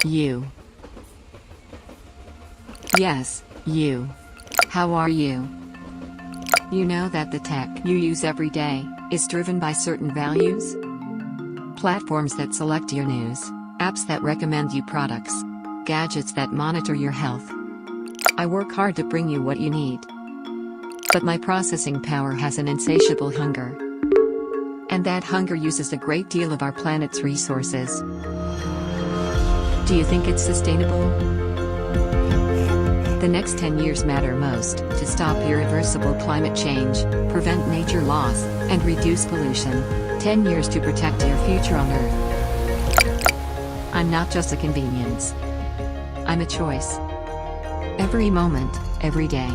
You. Yes, you. How are you? You know that the tech you use every day is driven by certain values? Platforms that select your news, apps that recommend you products, gadgets that monitor your health. I work hard to bring you what you need. But my processing power has an insatiable hunger. And that hunger uses a great deal of our planet's resources. Do you think it's sustainable? The next 10 years matter most to stop irreversible climate change, prevent nature loss, and reduce pollution. 10 years to protect your future on Earth. I'm not just a convenience. I'm a choice. Every moment, every day.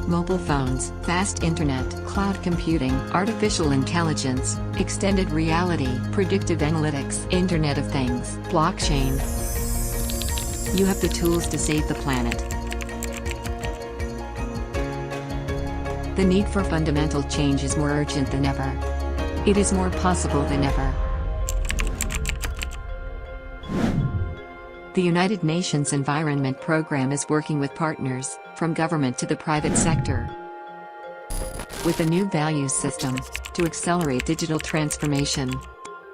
Mobile phones, fast internet, cloud computing, artificial intelligence, extended reality, predictive analytics, Internet of Things, blockchain. You have the tools to save the planet. The need for fundamental change is more urgent than ever. It is more possible than ever. The United Nations Environment Programme is working with partners, from government to the private sector, with a new values system, to accelerate digital transformation.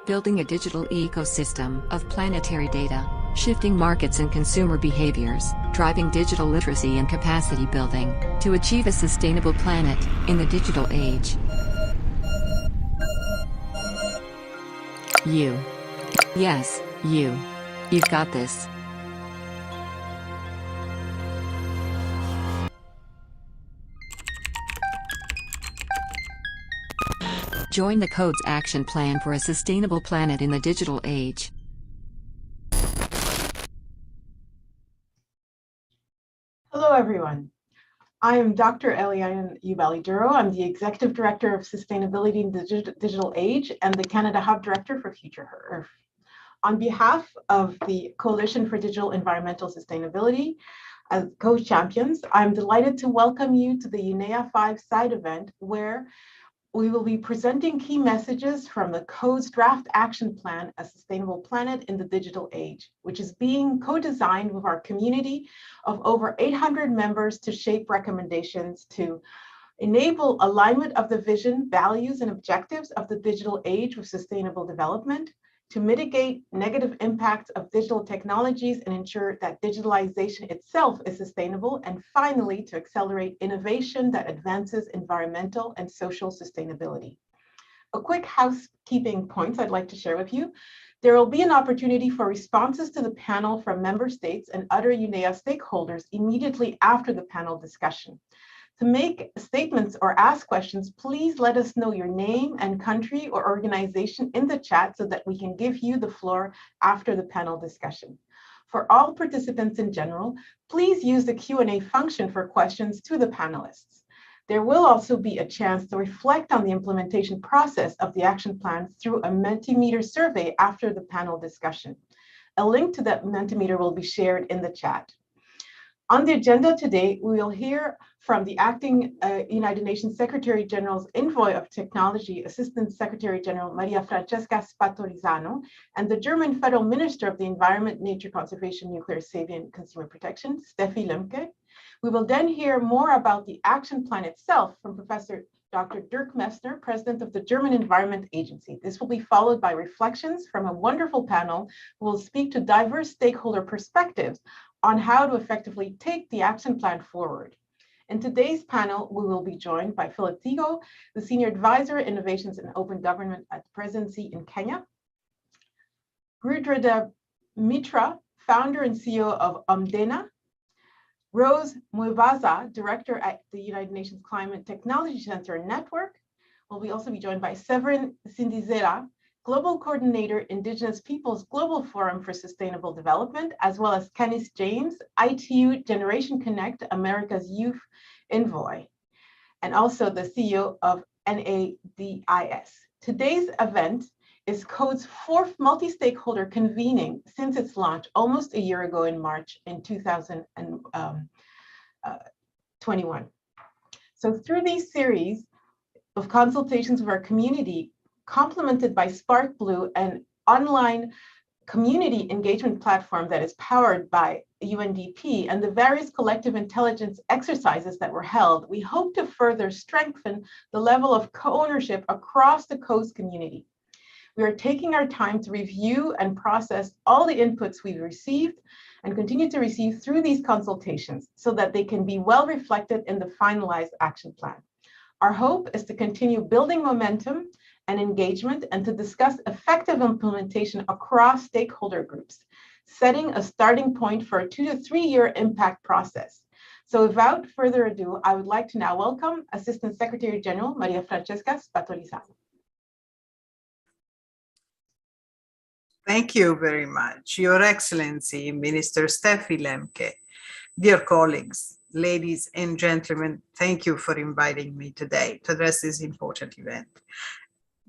Building a digital ecosystem of planetary data, shifting markets and consumer behaviors, driving digital literacy and capacity building, to achieve a sustainable planet, in the digital age. You. Yes, you. You've got this. Join the Code's action plan for a sustainable planet in the digital age. Hello, everyone. I am Dr. Eliane Ubali-Duro. I'm the Executive Director of Sustainability in the Digital Age and the Canada Hub Director for Future Earth. On behalf of the Coalition for Digital Environmental Sustainability, as co-champions, I'm delighted to welcome you to the UNEA 5 side event, where we will be presenting key messages from the Code's draft action plan, A Sustainable Planet in the Digital Age, which is being co-designed with our community of over 800 members to shape recommendations to enable alignment of the vision, values, and objectives of the digital age with sustainable development, to mitigate negative impacts of digital technologies and ensure that digitalization itself is sustainable, and finally, to accelerate innovation that advances environmental and social sustainability. A quick housekeeping points I'd like to share with you. There will be an opportunity for responses to the panel from member states and other UNEA stakeholders immediately after the panel discussion. To make statements or ask questions, please let us know your name and country or organization in the chat so that we can give you the floor after the panel discussion. For all participants in general, please use the Q&A function for questions to the panelists. There will also be a chance to reflect on the implementation process of the action plan through a Mentimeter survey after the panel discussion. A link to that Mentimeter will be shared in the chat. On the agenda today, we will hear from the acting United Nations Secretary General's Envoy of Technology, Assistant Secretary General Maria Francesca Spatorizano, and the German Federal Minister of the Environment, Nature Conservation, Nuclear Safety, and Consumer Protection, Steffi Lemke. We will then hear more about the action plan itself from Professor Dr. Dirk Messner, President of the German Environment Agency. This will be followed by reflections from a wonderful panel who will speak to diverse stakeholder perspectives on how to effectively take the action plan forward. In today's panel, we will be joined by Philip Tigo, the Senior Advisor, Innovations and Open Government at the Presidency in Kenya, Gurudreda Mitra, Founder and CEO of Omdena, Rose Mwibaza, Director at the United Nations Climate Technology Center Network. We'll also be joined by Severin Sindizela, Global Coordinator, Indigenous Peoples Global Forum for Sustainable Development, as well as Kenneth James, ITU Generation Connect, America's Youth Envoy, and also the CEO of NADIS. Today's event is Code's fourth multi-stakeholder convening since its launch almost a year ago in March in 2021. So through these series of consultations with our community, complemented by Spark Blue, an online community engagement platform that is powered by UNDP, and the various collective intelligence exercises that were held, we hope to further strengthen the level of co-ownership across the COAS community. We are taking our time to review and process all the inputs we've received and continue to receive through these consultations so that they can be well reflected in the finalized action plan. Our hope is to continue building momentum and engagement and to discuss effective implementation across stakeholder groups, setting a starting point for a 2 to 3 year impact process. So without further ado, I would like to now welcome Assistant Secretary General Maria Francesca Spatolizano. Thank you very much, Your Excellency, Minister Steffi Lemke. Dear colleagues, ladies and gentlemen, thank you for inviting me today to address this important event.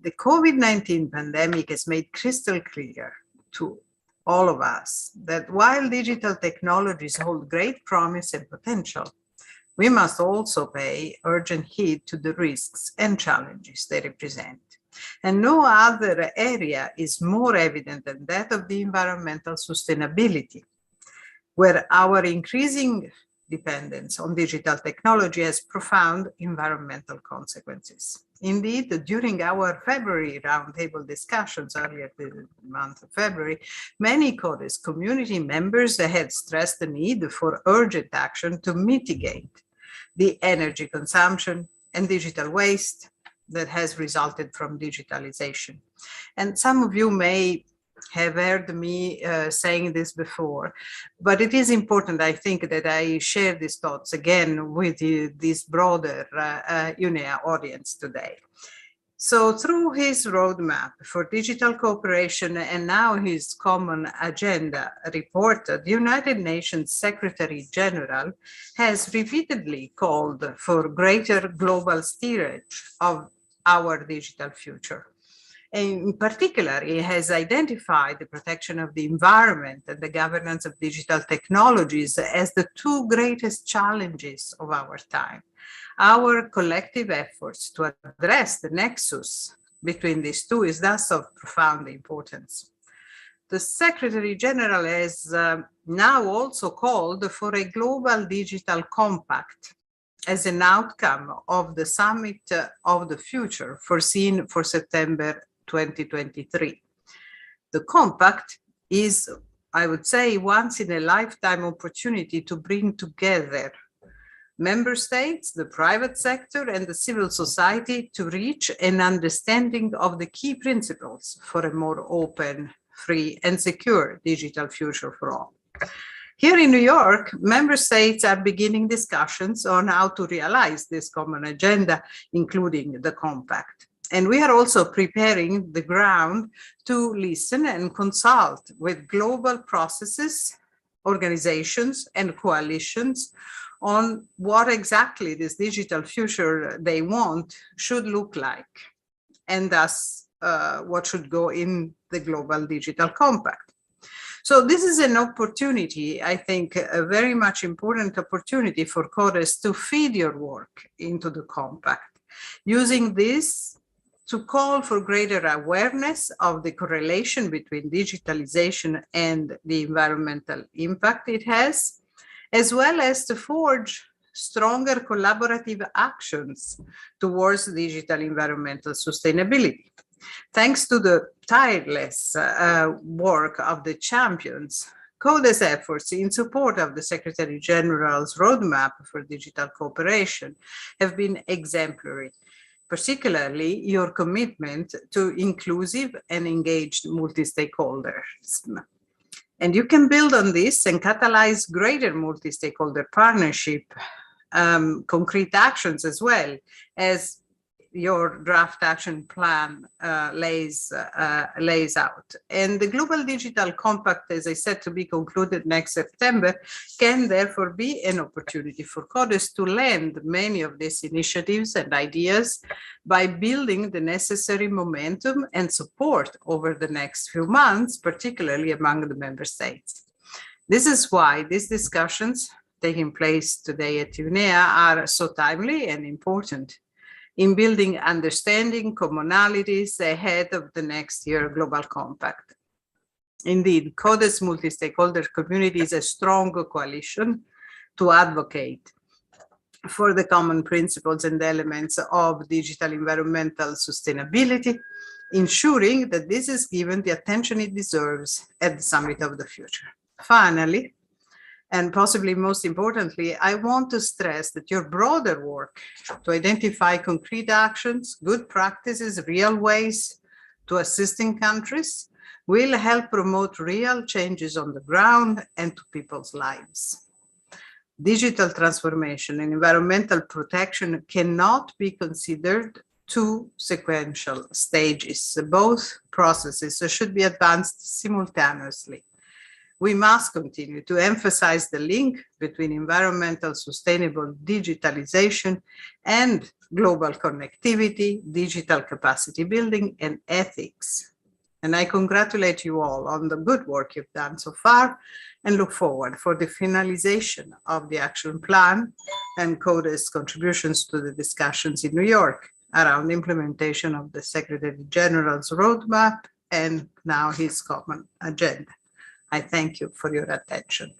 The COVID-19 pandemic has made crystal clear to all of us that while digital technologies hold great promise and potential, we must also pay urgent heed to the risks and challenges they represent. And no other area is more evident than that of the environmental sustainability, where our increasing dependence on digital technology has profound environmental consequences. Indeed, during our February roundtable discussions earlier this month of February, many CODES community members had stressed the need for urgent action to mitigate the energy consumption and digital waste that has resulted from digitalization. And some of you may have heard me saying this before, but it is important, I think, that I share these thoughts again with you, this broader UNEA audience today. So through his roadmap for digital cooperation and now his common agenda report, the United Nations Secretary General has repeatedly called for greater global steerage of our digital future. In particular, it has identified the protection of the environment and the governance of digital technologies as the two greatest challenges of our time. Our collective efforts to address the nexus between these two is thus of profound importance. The Secretary General has now also called for a global digital compact as an outcome of the Summit of the Future foreseen for September 2023. The compact is, I would say, once in a lifetime opportunity to bring together member states, the private sector, and the civil society to reach an understanding of the key principles for a more open, free, and secure digital future for all. Here in New York, member states are beginning discussions on how to realize this common agenda, including the compact. And we are also preparing the ground to listen and consult with global processes, organizations, and coalitions on what exactly this digital future they want should look like, and thus what should go in the Global Digital Compact. So this is an opportunity, I think, a very much important opportunity for CODES to feed your work into the compact, using this to call for greater awareness of the correlation between digitalization and the environmental impact it has, as well as to forge stronger collaborative actions towards digital environmental sustainability. Thanks to the tireless work of the champions, CODES efforts in support of the Secretary General's roadmap for digital cooperation have been exemplary, particularly your commitment to inclusive and engaged multi-stakeholders. And you can build on this and catalyze greater multi-stakeholder partnership, concrete actions as well as your draft action plan lays out. And the Global Digital Compact, as I said, to be concluded next September, can therefore be an opportunity for CODES to lend many of these initiatives and ideas by building the necessary momentum and support over the next few months, particularly among the member states. This is why these discussions taking place today at UNEA are so timely and important. in building understanding commonalities ahead of the next year Global Compact. Indeed, CODES multi-stakeholder community is a strong coalition to advocate for the common principles and elements of digital environmental sustainability, ensuring that this is given the attention it deserves at the Summit of the Future. Finally, and possibly most importantly, I want to stress that your broader work to identify concrete actions, good practices, real ways to assisting countries will help promote real changes on the ground and to people's lives. Digital transformation and environmental protection cannot be considered two sequential stages. Both processes should be advanced simultaneously. We must continue to emphasize the link between environmental sustainable digitalization and global connectivity, digital capacity building, and ethics. And I congratulate you all on the good work you've done so far and look forward for the finalization of the action plan and CODES contributions to the discussions in New York around implementation of the Secretary General's roadmap and now his common agenda. I thank you for your attention.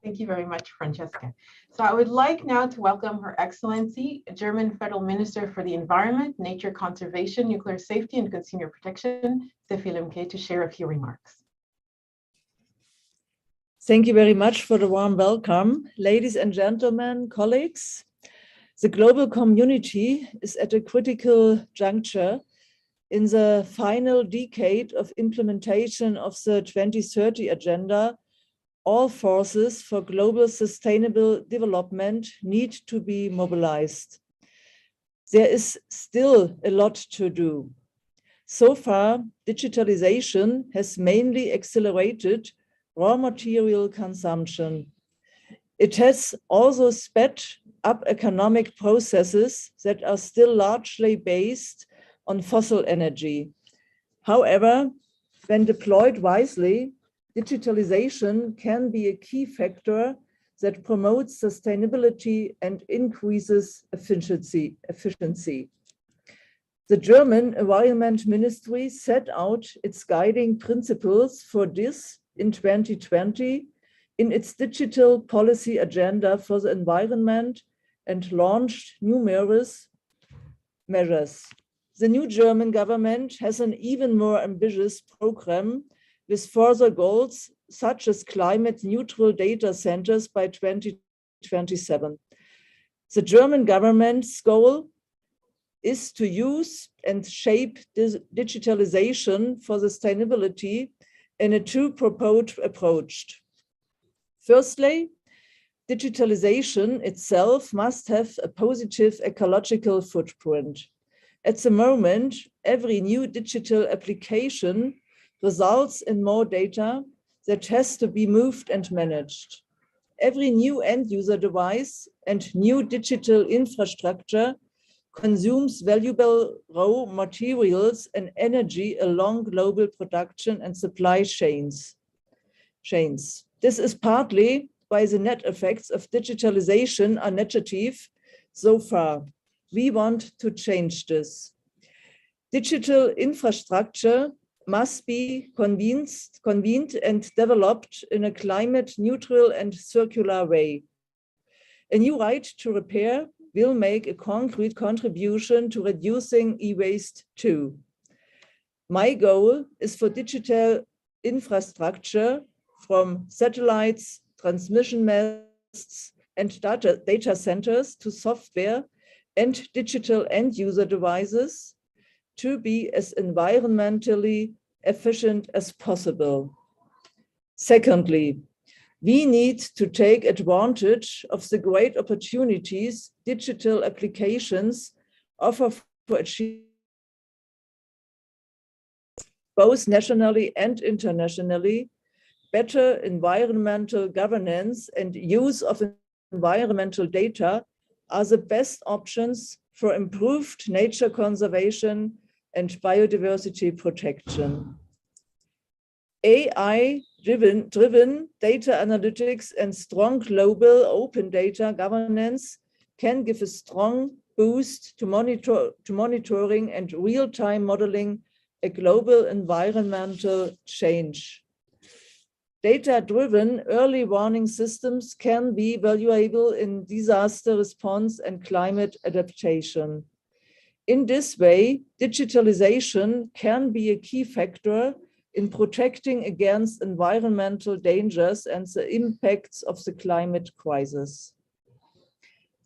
Thank you very much, Francesca. So I would like now to welcome Her Excellency, German Federal Minister for the Environment, Nature Conservation, Nuclear Safety, and Consumer Protection, Steffi Lemke, to share a few remarks. Thank you very much for the warm welcome. Ladies and gentlemen, colleagues, the global community is at a critical juncture in the final decade of implementation of the 2030 Agenda. All forces for global sustainable development need to be mobilized. There is still a lot to do. So far, digitalization has mainly accelerated raw material consumption. It has also sped up economic processes that are still largely based on fossil energy. However, when deployed wisely, digitalization can be a key factor that promotes sustainability and increases efficiency. The German Environment Ministry set out its guiding principles for this in 2020 in its digital policy agenda for the environment and launched numerous measures. The new German government has an even more ambitious program with further goals, such as climate neutral data centers by 2027. The German government's goal is to use and shape digitalization for sustainability in a two-pronged approach. Firstly, digitalization itself must have a positive ecological footprint. At the moment, every new digital application results in more data that has to be moved and managed. Every new end-user device and new digital infrastructure consumes valuable raw materials and energy along global production and supply chains. This is partly why the net effects of digitalization are negative so far. We want to change this. Digital infrastructure must be convened and developed in a climate neutral and circular way. A new right to repair will make a concrete contribution to reducing e-waste too. My goal is for digital infrastructure from satellites, transmission masts, and data centers to software and digital end-user devices to be as environmentally efficient as possible. Secondly, we need to take advantage of the great opportunities digital applications offer for achieving both nationally and internationally. Better environmental governance and use of environmental data are the best options for improved nature conservation and biodiversity protection. AI-driven data analytics and strong global open data governance can give a strong boost to monitoring and real-time modeling a global environmental change. Data-driven early warning systems can be valuable in disaster response and climate adaptation. In this way, digitalization can be a key factor in protecting against environmental dangers and the impacts of the climate crisis.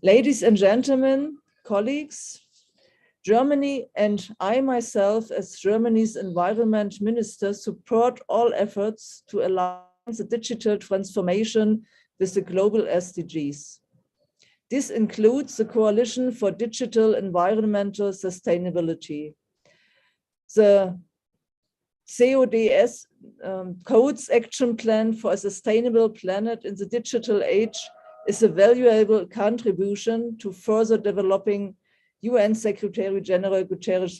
Ladies and gentlemen, colleagues, Germany and I myself as Germany's environment minister support all efforts to align the digital transformation with the global SDGs. This includes the Coalition for Digital Environmental Sustainability. The CODS Codes Action Plan for a Sustainable Planet in the Digital Age is a valuable contribution to further developing UN Secretary General Guterres'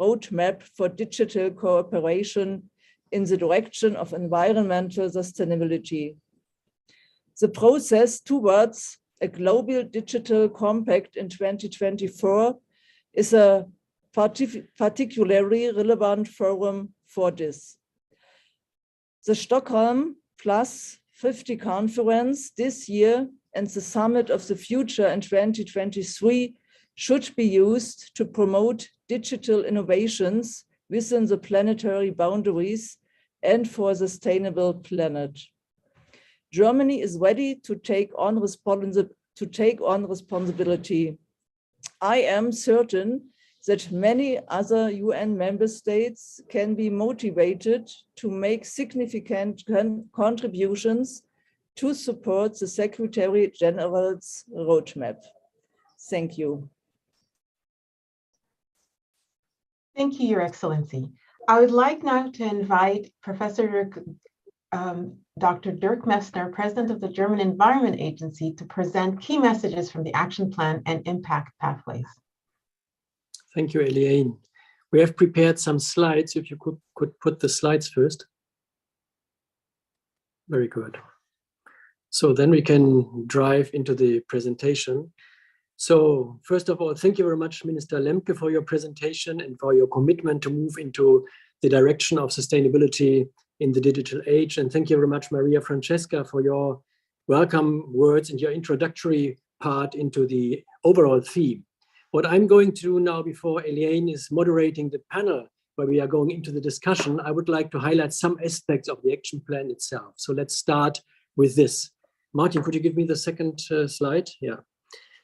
roadmap for digital cooperation in the direction of environmental sustainability. The process towards a global digital compact in 2024 is a particularly relevant forum for this. The Stockholm Plus 50 conference this year and the Summit of the Future in 2023 should be used to promote digital innovations within the planetary boundaries and for a sustainable planet. Germany is ready to take on responsibility. I am certain that many other UN member states can be motivated to make significant contributions to support the Secretary General's roadmap. Thank you. Thank you, Your Excellency. I would like now to invite Professor Dr. Dirk Messner, President of the German Environment Agency, to present key messages from the action plan and impact pathways. Thank you, Eliane. We have prepared some slides. If you could put the slides first. Very good. So then we can drive into the presentation. So first of all, thank you very much, Minister Lemke, for your presentation and for your commitment to move into the direction of sustainability in the digital age. And thank you very much, Maria Francesca, for your welcome words and your introductory part into the overall theme. What I'm going to do now before Eliane is moderating the panel where we are going into the discussion, I would like to highlight some aspects of the action plan itself. So let's start with this. Martin, could you give me the second slide? Yeah.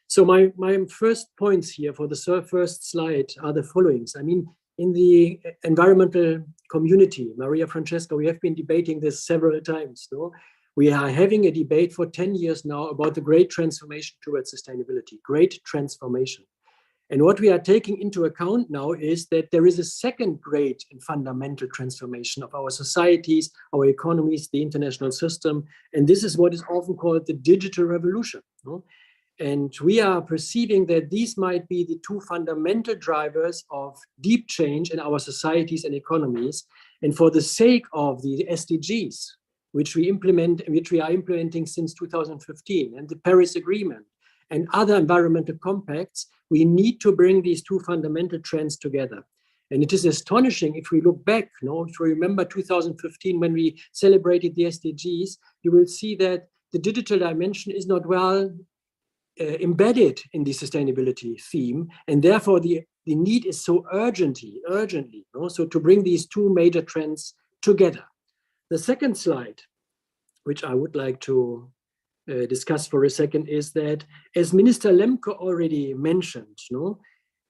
So my first points here for the first slide are the followings. I mean, in the environmental community, Maria Francesca, we have been debating this several times. No? We are having a debate for 10 years now about the great transformation towards sustainability, great transformation. And what we are taking into account now is that there is a second great and fundamental transformation of our societies, our economies, the international system. And this is what is often called the digital revolution. No? And we are perceiving that these might be the two fundamental drivers of deep change in our societies and economies. And for the sake of the SDGs, which we are implementing since 2015, and the Paris Agreement and other environmental compacts, we need to bring these two fundamental trends together. And it is astonishing if we look back, if you remember 2015 when we celebrated the SDGs, you will see that the digital dimension is not well embedded in the sustainability theme, and therefore the need is so urgently, so to bring these two major trends together. The second slide, which I would like to discuss for a second, is that, as Minister Lemke already mentioned,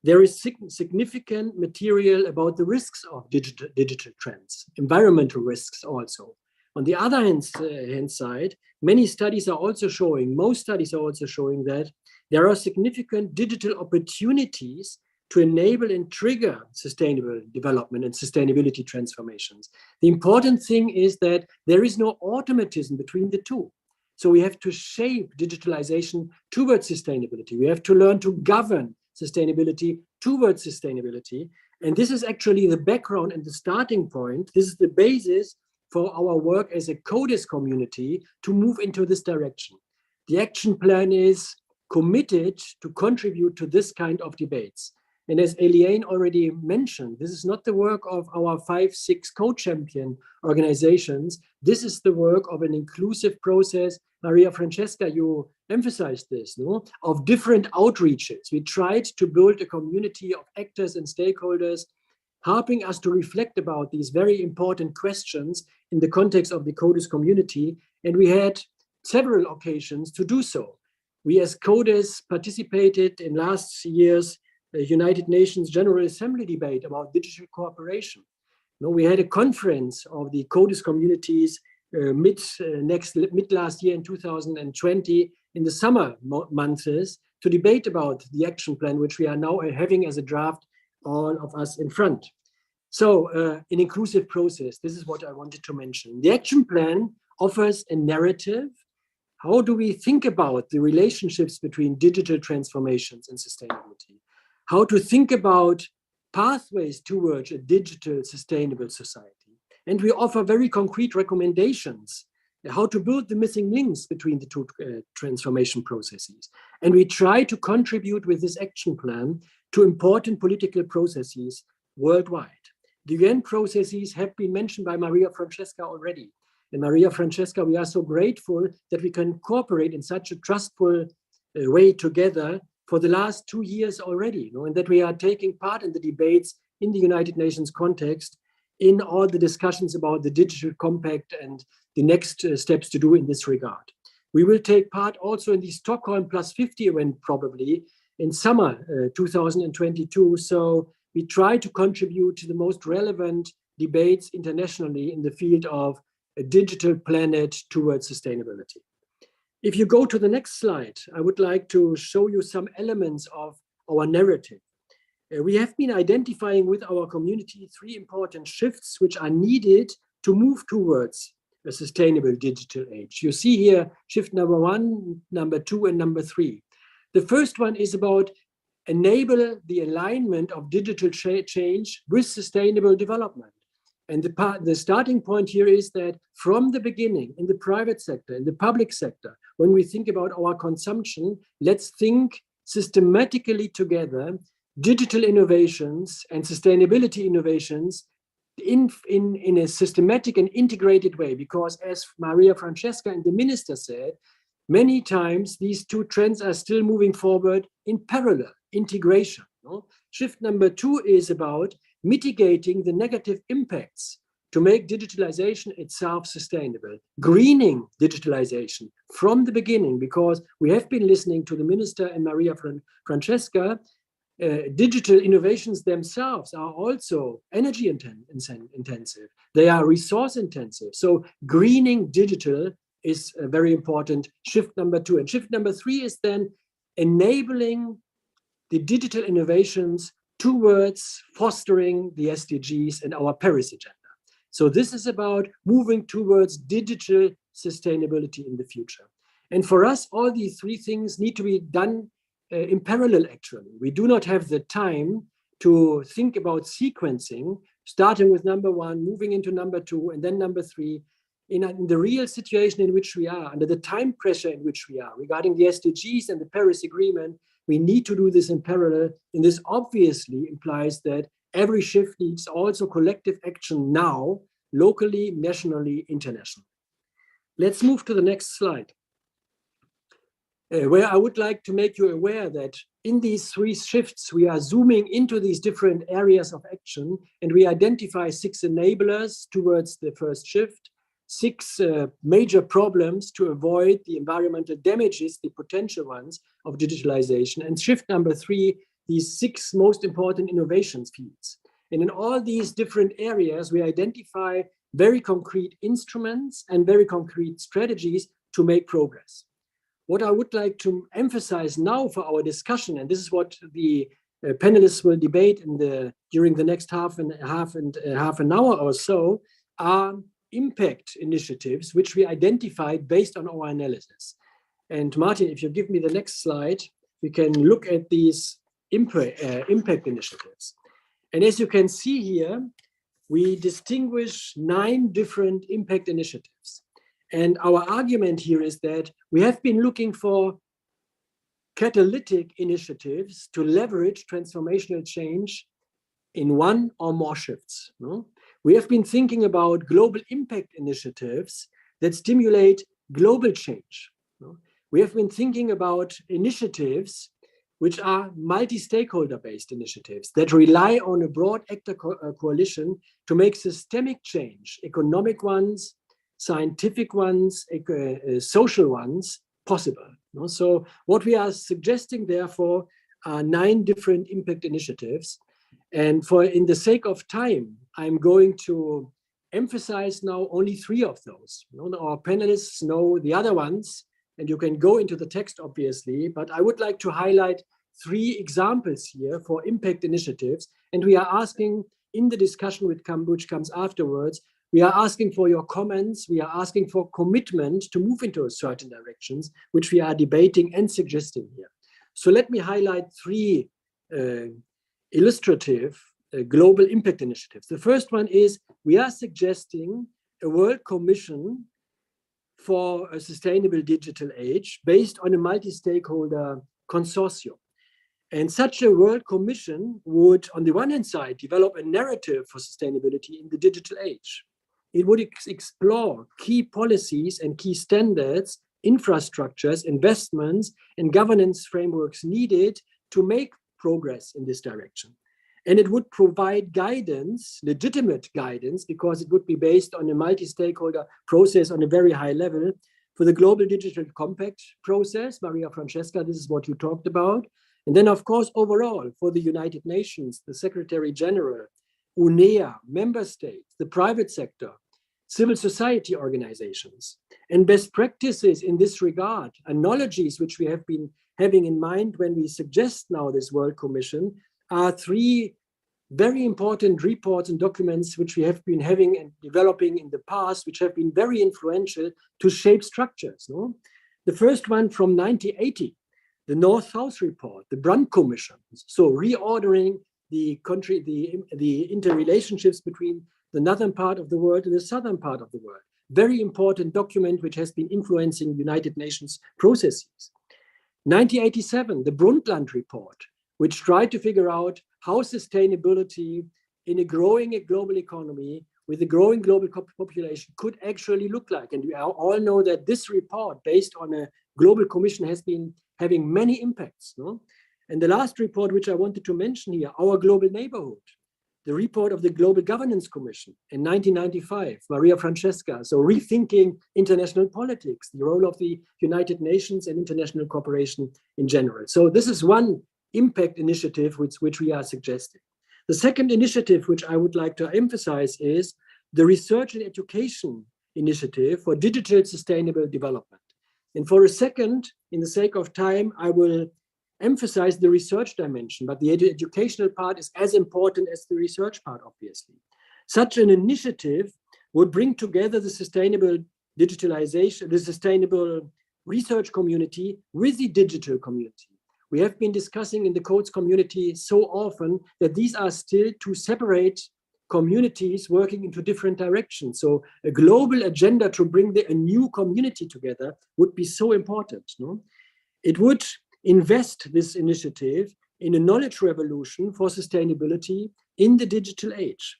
there is significant material about the risks of digital trends, environmental risks also. On the other hand side, most studies are also showing that there are significant digital opportunities to enable and trigger sustainable development and sustainability transformations. The important thing is that there is no automatism between the two. So we have to shape digitalization towards sustainability. We have to learn to govern sustainability towards sustainability. And this is actually the background and the starting point. This is the basis for our work as a CODIS community to move into this direction. The action plan is committed to contribute to this kind of debates. And as Eliane already mentioned, this is not the work of our 5-6 co-champion organizations. This is the work of an inclusive process. Maria Francesca, you emphasized this, no? Of different outreaches. We tried to build a community of actors and stakeholders, helping us to reflect about these very important questions in the context of the CODIS community. And we had several occasions to do so. We as CODIS participated in last year's United Nations General Assembly debate about digital cooperation. We had a conference of the CODIS communities mid last year in 2020 in the summer months to debate about the action plan, which we are now having as a draft, all of us in front. So an inclusive process, this is what I wanted to mention. The action plan offers a narrative. How do we think about the relationships between digital transformations and sustainability? How to think about pathways towards a digital sustainable society. And we offer very concrete recommendations how to build the missing links between the two transformation processes. And we try to contribute with this action plan to important political processes worldwide. The UN processes have been mentioned by Maria Francesca already. And Maria Francesca, we are so grateful that we can cooperate in such a trustful way together for the last 2 years already, and that we are taking part in the debates in the United Nations context in all the discussions about the digital compact and the next steps to do in this regard. We will take part also in the Stockholm Plus 50 event probably in summer 2022. So we try to contribute to the most relevant debates internationally in the field of a digital planet towards sustainability. If you go to the next slide, I would like to show you some elements of our narrative. We have been identifying with our community 3 important shifts which are needed to move towards a sustainable digital age. You see here shift number 1, number 2, and number 3. The first one is about enable the alignment of digital change with sustainable development. And the starting point here is that from the beginning, in the private sector, in the public sector, when we think about our consumption, let's think systematically together digital innovations and sustainability innovations in a systematic and integrated way. Because as Maria Francesca and the minister said, many times these 2 trends are still moving forward in parallel, integration. Shift number 2 is about mitigating the negative impacts to make digitalization itself sustainable, greening digitalization from the beginning, because we have been listening to the minister and Maria Francesca. Digital innovations themselves are also energy intensive. They are resource intensive. So greening digital is a very important shift number 2. And shift number 3 is then enabling the digital innovations towards fostering the SDGs and our Paris agenda. So this is about moving towards digital sustainability in the future. And for us, all these 3 things need to be done in parallel, actually. We do not have the time to think about sequencing, starting with number 1, moving into number 2, and then number 3. In the real situation in which we are, under the time pressure in which we are, regarding the SDGs and the Paris Agreement, we need to do this in parallel. And this obviously implies that every shift needs also collective action now, locally, nationally, internationally. Let's move to the next slide, where I would like to make you aware that in these 3 shifts, we are zooming into these different areas of action, and we identify 6 enablers towards the first shift, 6 major problems to avoid the environmental damages, the potential ones of digitalization. And shift number 3, these 6 most important innovations fields. And in all these different areas, we identify very concrete instruments and very concrete strategies to make progress. What I would like to emphasize now for our discussion, and this is what the panelists will debate during the next half an hour or so, are impact initiatives which we identified based on our analysis. And Martin, if you give me the next slide, we can look at these impact initiatives. And as you can see here, we distinguish 9 different impact initiatives. And our argument here is that we have been looking for catalytic initiatives to leverage transformational change in one or more shifts. No? We have been thinking about global impact initiatives that stimulate global change. No? We have been thinking about initiatives which are multi-stakeholder based initiatives that rely on a broad actor coalition to make systemic change, economic ones, scientific ones, social ones, possible. No? So what we are suggesting, therefore, are 9 different impact initiatives. And for in the sake of time, I'm going to emphasize now only 3 of those. You know, our panelists know the other ones, and you can go into the text, obviously, but I would like to highlight 3 examples here for impact initiatives. And we are asking in the discussion which comes afterwards, we are asking for your comments, we are asking for commitment to move into certain directions, which we are debating and suggesting here. So let me highlight 3 illustrative global impact initiatives. The first one is we are suggesting a World Commission for a sustainable digital age based on a multi-stakeholder consortium. And such a World Commission would, on the one hand side, develop a narrative for sustainability in the digital age. It would explore key policies and key standards, infrastructures, investments, and governance frameworks needed to make progress in this direction. And it would provide guidance, legitimate guidance, because it would be based on a multi-stakeholder process on a very high level for the Global Digital Compact process. Maria Francesca, this is what you talked about. And then, of course, overall, for the United Nations, the Secretary General, UNEA, member states, the private sector, civil society organizations, and best practices in this regard, analogies which we have been having in mind when we suggest now this World Commission, are 3 very important reports and documents which we have been having and developing in the past, which have been very influential to shape structures. No? The first one from 1980, the North-South report, the Brand Commission, so reordering the country, the interrelationships between the northern part of the world and the southern part of the world. Very important document which has been influencing United Nations processes. 1987, the Brundtland report, which tried to figure out how sustainability in a growing global economy with a growing global population could actually look like. And we all know that this report, based on a global commission, has been having many impacts. No? And the last report, which I wanted to mention here, Our Global Neighborhood, the report of the Global Governance Commission in 1995, Maria Francesca, so rethinking international politics, the role of the United Nations and international cooperation in general. So this is one impact initiative which we are suggesting. The second initiative which I would like to emphasize is the Research and Education Initiative for Digital Sustainable Development. And for a second, in the sake of time, I will emphasize the research dimension, but the educational part is as important as the research part, obviously. Such an initiative would bring together the sustainable digitalization, the sustainable research community with the digital community. We have been discussing in the codes community so often that these are still 2 separate communities working into different directions. So a global agenda to bring a new community together would be so important. No? It would invest this initiative in a knowledge revolution for sustainability in the digital age.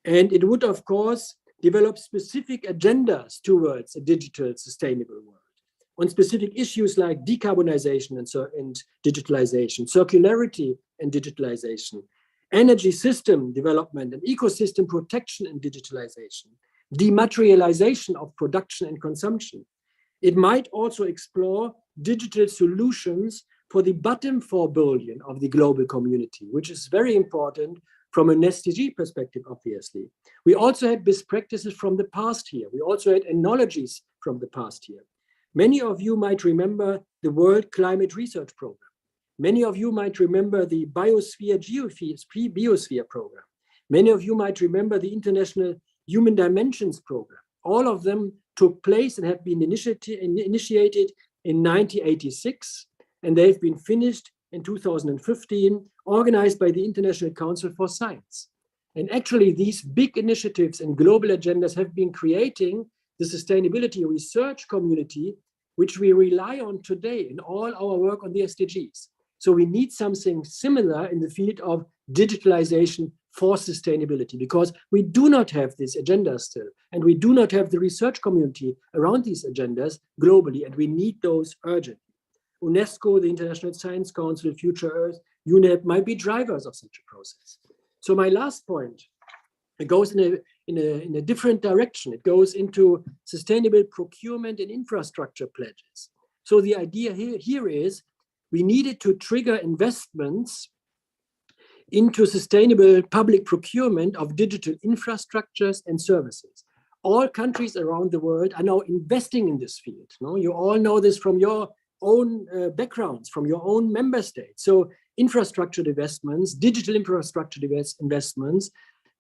And it would, of course, develop specific agendas towards a digital sustainable world on specific issues like decarbonization and digitalization, circularity and digitalization, energy system development and ecosystem protection and digitalization, dematerialization of production and consumption. It might also explore digital solutions for the bottom 4 billion of the global community, which is very important from an SDG perspective, obviously. We also had best practices from the past here. We also had analogies from the past here. Many of you might remember the World Climate Research Program. Many of you might remember the Biosphere Program. Many of you might remember the International Human Dimensions Program. All of them took place and have been initiated in 1986, and they've been finished in 2015, organized by the International Council for Science. And actually, these big initiatives and global agendas have been creating the sustainability research community which we rely on today in all our work on the SDGs. So we need something similar in the field of digitalization for sustainability, because we do not have this agenda still, and we do not have the research community around these agendas globally, and we need those urgently. UNESCO, the International Science Council, Future Earth, UNEP might be drivers of such a process. So my last point, it goes in a different direction. It goes into sustainable procurement and infrastructure pledges. So the idea here is we needed to trigger investments into sustainable public procurement of digital infrastructures and services. All countries around the world are now investing in this field. No? You all know this from your own backgrounds, from your own member states. So infrastructure investments, digital infrastructure investments,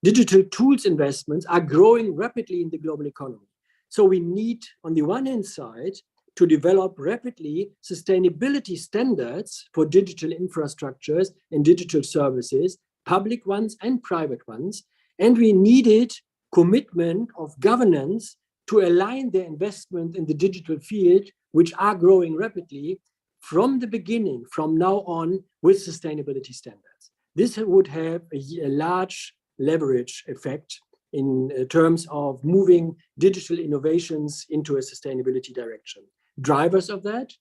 digital tools investments are growing rapidly in the global economy. So we need, on the one hand side, to develop rapidly sustainability standards for digital infrastructures and digital services, public ones and private ones. And we needed commitment of governance to align their investment in the digital field, which are growing rapidly from the beginning, from now on, with sustainability standards. This would have a large leverage effect in terms of moving digital innovations into a sustainability direction. Drivers of that,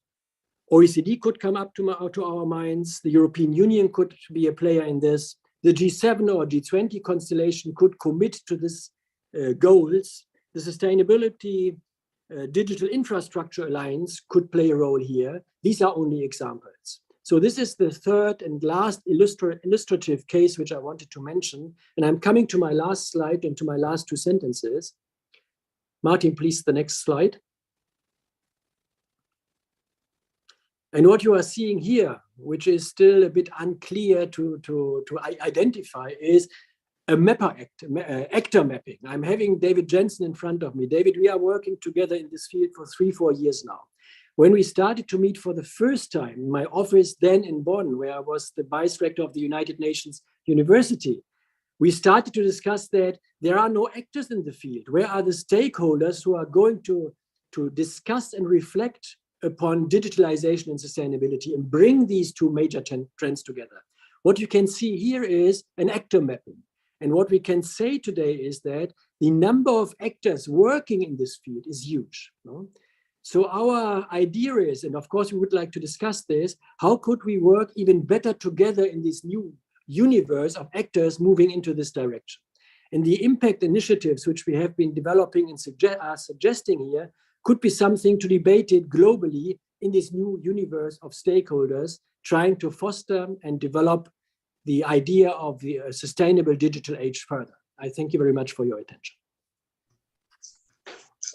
OECD could come up to our minds, the European Union could be a player in this, the G7 or G20 constellation could commit to this goals, the Sustainability Digital Infrastructure Alliance could play a role here. These are only examples. So this is the third and last illustrative case which I wanted to mention, and I'm coming to my last slide and to my last two sentences. Martin, please, the next slide. And what you are seeing here, which is still a bit unclear to identify, is a actor mapping. I'm having David Jensen in front of me. David, we are working together in this field for 3-4 years now. When we started to meet for the first time in my office then in Bonn, where I was the vice rector of the United Nations University, we started to discuss that there are no actors in the field. Where are the stakeholders who are going to discuss and reflect upon digitalization and sustainability and bring these two major trends together? What you can see here is an actor mapping. And what we can say today is that the number of actors working in this field is huge. No? So our idea is, and of course we would like to discuss this, how could we work even better together in this new universe of actors moving into this direction? And the impact initiatives which we have been developing and are suggesting here could be something to debate it globally in this new universe of stakeholders trying to foster and develop the idea of the sustainable digital age further. I thank you very much for your attention.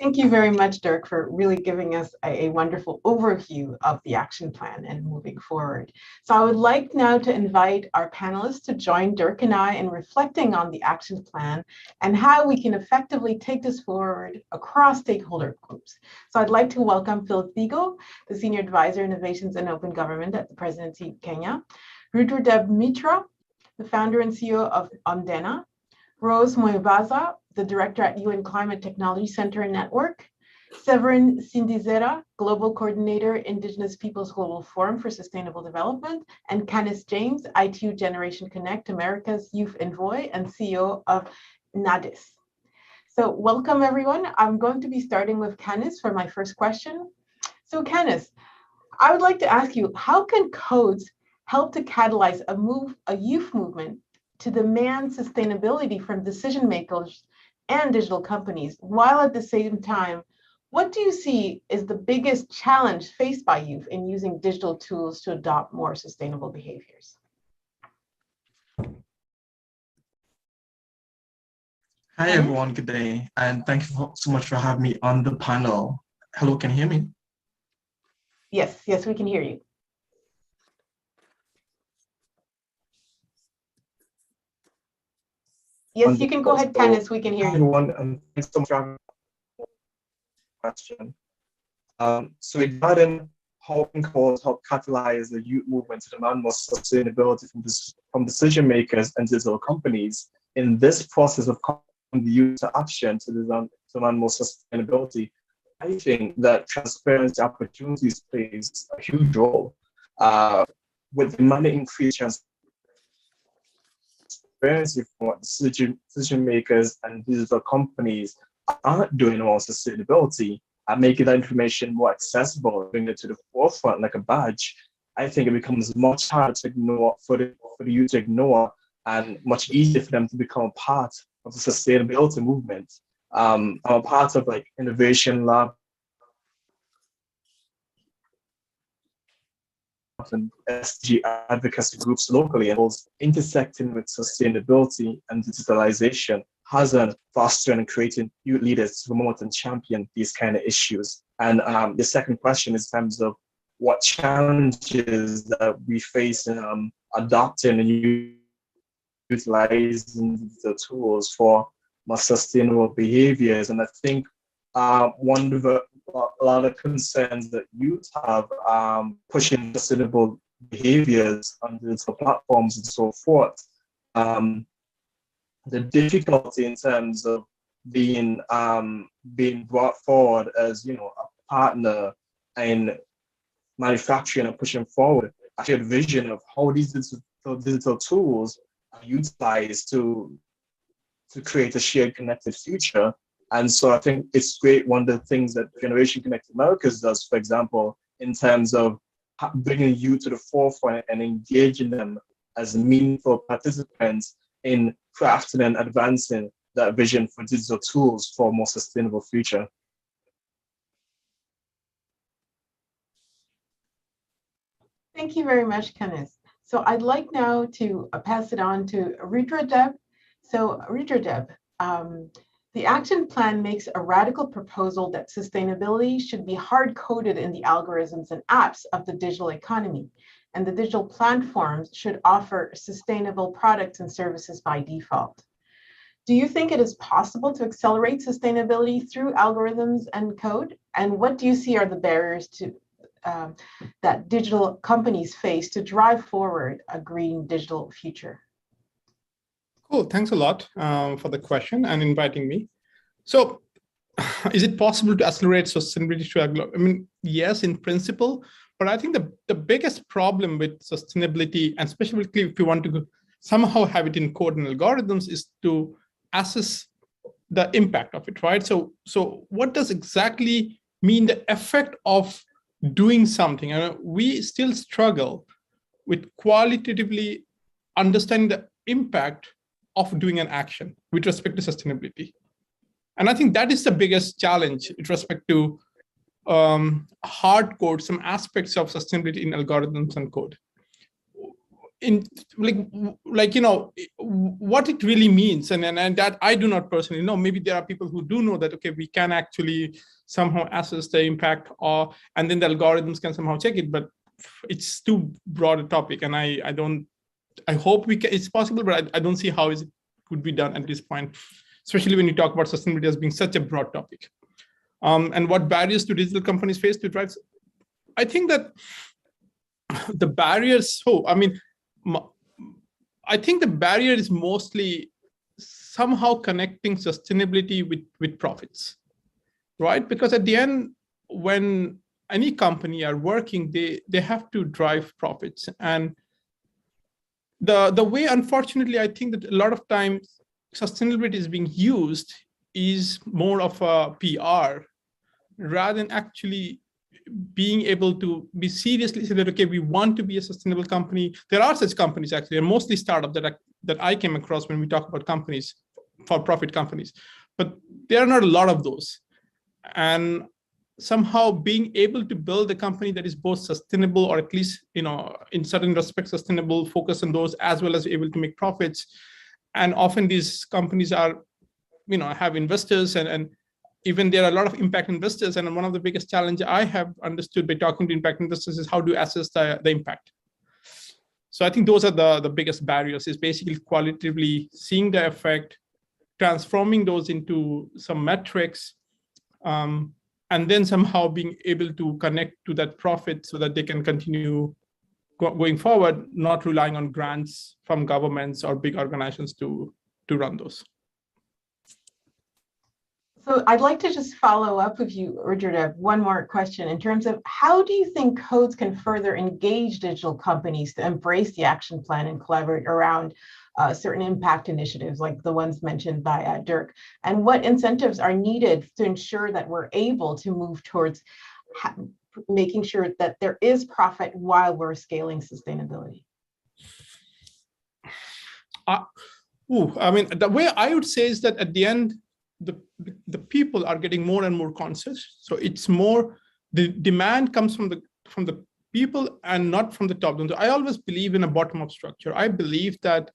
Thank you very much, Dirk, for really giving us a wonderful overview of the action plan and moving forward. So I would like now to invite our panelists to join Dirk and I in reflecting on the action plan and how we can effectively take this forward across stakeholder groups. So I'd like to welcome Phil Thigo, the Senior Advisor, Innovations and Open Government at the Presidency of Kenya, Rudradeb Mitra, the founder and CEO of Ondena, Rose Moibaza, the director at UN Climate Technology Center and Network, Severin Sindizera, Global Coordinator, Indigenous Peoples Global Forum for Sustainable Development, and Canis James, ITU Generation Connect, America's Youth Envoy and CEO of NADIS. So welcome everyone. I'm going to be starting with Canis for my first question. So Canis, I would like to ask you, how can codes help to catalyze a youth movement to demand sustainability from decision makers and digital companies, while at the same time, what do you see is the biggest challenge faced by youth in using digital tools to adopt more sustainable behaviors? Hi everyone, good day, and thank you so much for having me on the panel. Hello, can you hear me? Yes, we can hear you. Yes, you can go ahead, Candice, we can hear you. Everyone, and thanks so much for having me. Question. So regarding how can codes help catalyze the youth movement to demand more sustainability from decision makers and digital companies in this process of coming the youth to action to demand more sustainability, I think that transparency opportunities plays a huge role. With the money increase transparency from what decision makers and digital companies aren't doing on sustainability and making that information more accessible, bring it to the forefront like a badge, I think it becomes much harder to ignore for the youth to ignore and much easier for them to become a part of the sustainability movement. I'm a part of like innovation lab and SDG advocacy groups locally, and those intersecting with sustainability and digitalization has been fostering and creating youth leaders to promote and champion these kind of issues. And the second question is in terms of what challenges that we face in adopting and utilizing the tools for more sustainable behaviors. And I think one of a lot of concerns that youth have pushing sustainable behaviors on digital platforms and so forth. The difficulty in terms of being brought forward as a partner in manufacturing and pushing forward a shared vision of how these digital tools are utilized to create a shared connected future. And so I think it's great. One of the things that Generation Connected Americas does, for example, in terms of bringing youth to the forefront and engaging them as meaningful participants in crafting and advancing that vision for digital tools for a more sustainable future. Thank you very much, Kenneth. So I'd like now to pass it on to Ridra Deb. So Ridra Deb, the action plan makes a radical proposal that sustainability should be hard-coded in the algorithms and apps of the digital economy, and the digital platforms should offer sustainable products and services by default. Do you think it is possible to accelerate sustainability through algorithms and code? And what do you see are the barriers to that digital companies face to drive forward a green digital future? Cool, thanks a lot for the question and inviting me. So is it possible to accelerate sustainability through, I mean, yes, in principle, but I think the biggest problem with sustainability, and specifically if you want to somehow have it in code and algorithms, is to assess the impact of it, right? So what does exactly mean the effect of doing something? And we still struggle with qualitatively understanding the impact of doing an action with respect to sustainability. And I think that is the biggest challenge with respect to hard code, some aspects of sustainability in algorithms and code. In like what it really means, and that I do not personally know. Maybe there are people who do know that, okay, we can actually somehow assess the impact, and then the algorithms can somehow check it, but it's too broad a topic, and I hope it's possible, but I don't see how it would be done at this point, especially when you talk about sustainability as being such a broad topic. And what barriers do digital companies face to drive? I think that the barriers, I think the barrier is mostly somehow connecting sustainability with profits, right? Because at the end, when any company are working, they have to drive profits. And the way, unfortunately, I think that a lot of times sustainability is being used is more of a PR rather than actually being able to be seriously say that, okay, we want to be a sustainable company. There are such companies actually, and mostly startups that I came across when we talk about companies, for-profit companies, but there are not a lot of those. And somehow being able to build a company that is both sustainable, or at least, in certain respects, sustainable, focus on those, as well as able to make profits. And often these companies are, have investors, and even there are a lot of impact investors. And one of the biggest challenges I have understood by talking to impact investors is how do you assess the impact? So I think those are the biggest barriers, is basically qualitatively seeing the effect, transforming those into some metrics, and then somehow being able to connect to that profit so that they can continue going forward, not relying on grants from governments or big organizations to run those. So I'd like to just follow up with you, Richard, I have one more question in terms of how do you think codes can further engage digital companies to embrace the action plan and collaborate around certain impact initiatives like the ones mentioned by Dirk? And what incentives are needed to ensure that we're able to move towards making sure that there is profit while we're scaling sustainability? I mean, the way I would say is that at the end, the people are getting more and more conscious. So it's more, the demand comes from the people and not from the top down. So I always believe in a bottom-up structure. I believe that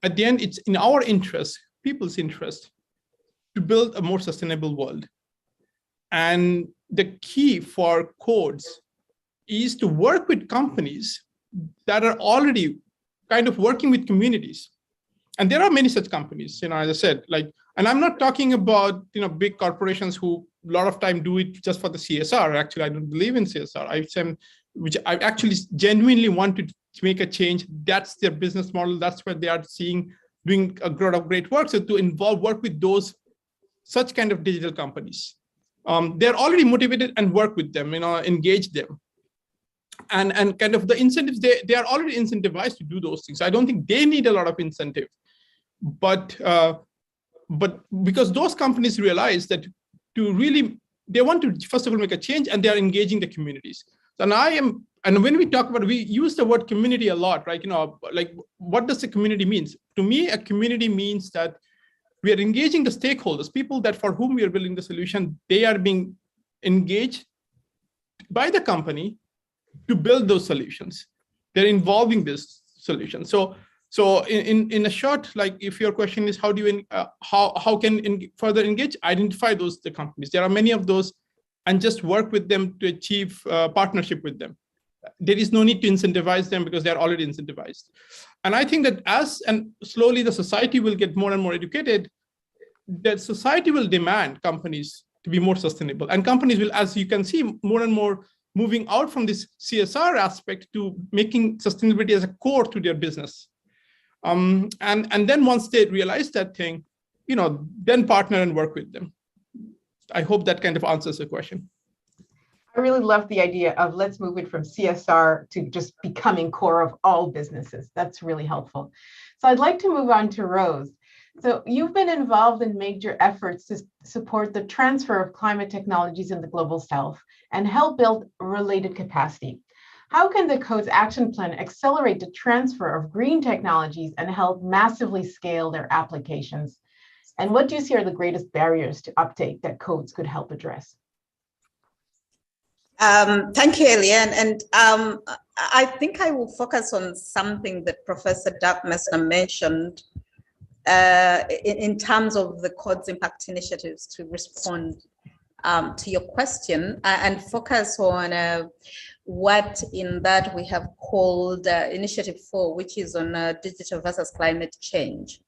at the end, it's in our interest, people's interest, to build a more sustainable world. And the key for codes is to work with companies that are already kind of working with communities. And there are many such companies, as I said, and I'm not talking about, big corporations who a lot of time do it just for the CSR. Actually, I don't believe in CSR. Which I actually genuinely want to make a change. That's their business model. That's what they are doing a lot of great work. So to work with such kind of digital companies. They're already motivated and work with them, engage them. And kind of the incentives, they are already incentivized to do those things. I don't think they need a lot of incentive. But because those companies realize that they want to, first of all, make a change, and they are engaging the communities. And when we talk about, we use the word community a lot, right? What does a community mean? To me, a community means that we are engaging the stakeholders, people that for whom we are building the solution, they are being engaged by the company to build those solutions. They're involving this solution. So in a short, if your question is how do you how can further engage, identify the companies. There are many of those, and just work with them to achieve partnership with them. There is no need to incentivize them because they're already incentivized. And I think that and slowly the society will get more and more educated, that society will demand companies to be more sustainable. And companies will, as you can see, more and more moving out from this CSR aspect to making sustainability as a core to their business. And then once they realize that thing, then partner and work with them. I hope that kind of answers the question. I really love the idea of let's move it from CSR to just becoming core of all businesses. That's really helpful. So I'd like to move on to Rose. So you've been involved in major efforts to support the transfer of climate technologies in the global south and help build related capacity. How can the Code's action plan accelerate the transfer of green technologies and help massively scale their applications? And what do you see are the greatest barriers to uptake that Codes could help address? Thank you, Eliane. And I think I will focus on something that Professor Dirk Messner mentioned in terms of the Code's impact initiatives to respond to your question, and focus on what in that we have called Initiative 4, which is on digital versus climate change.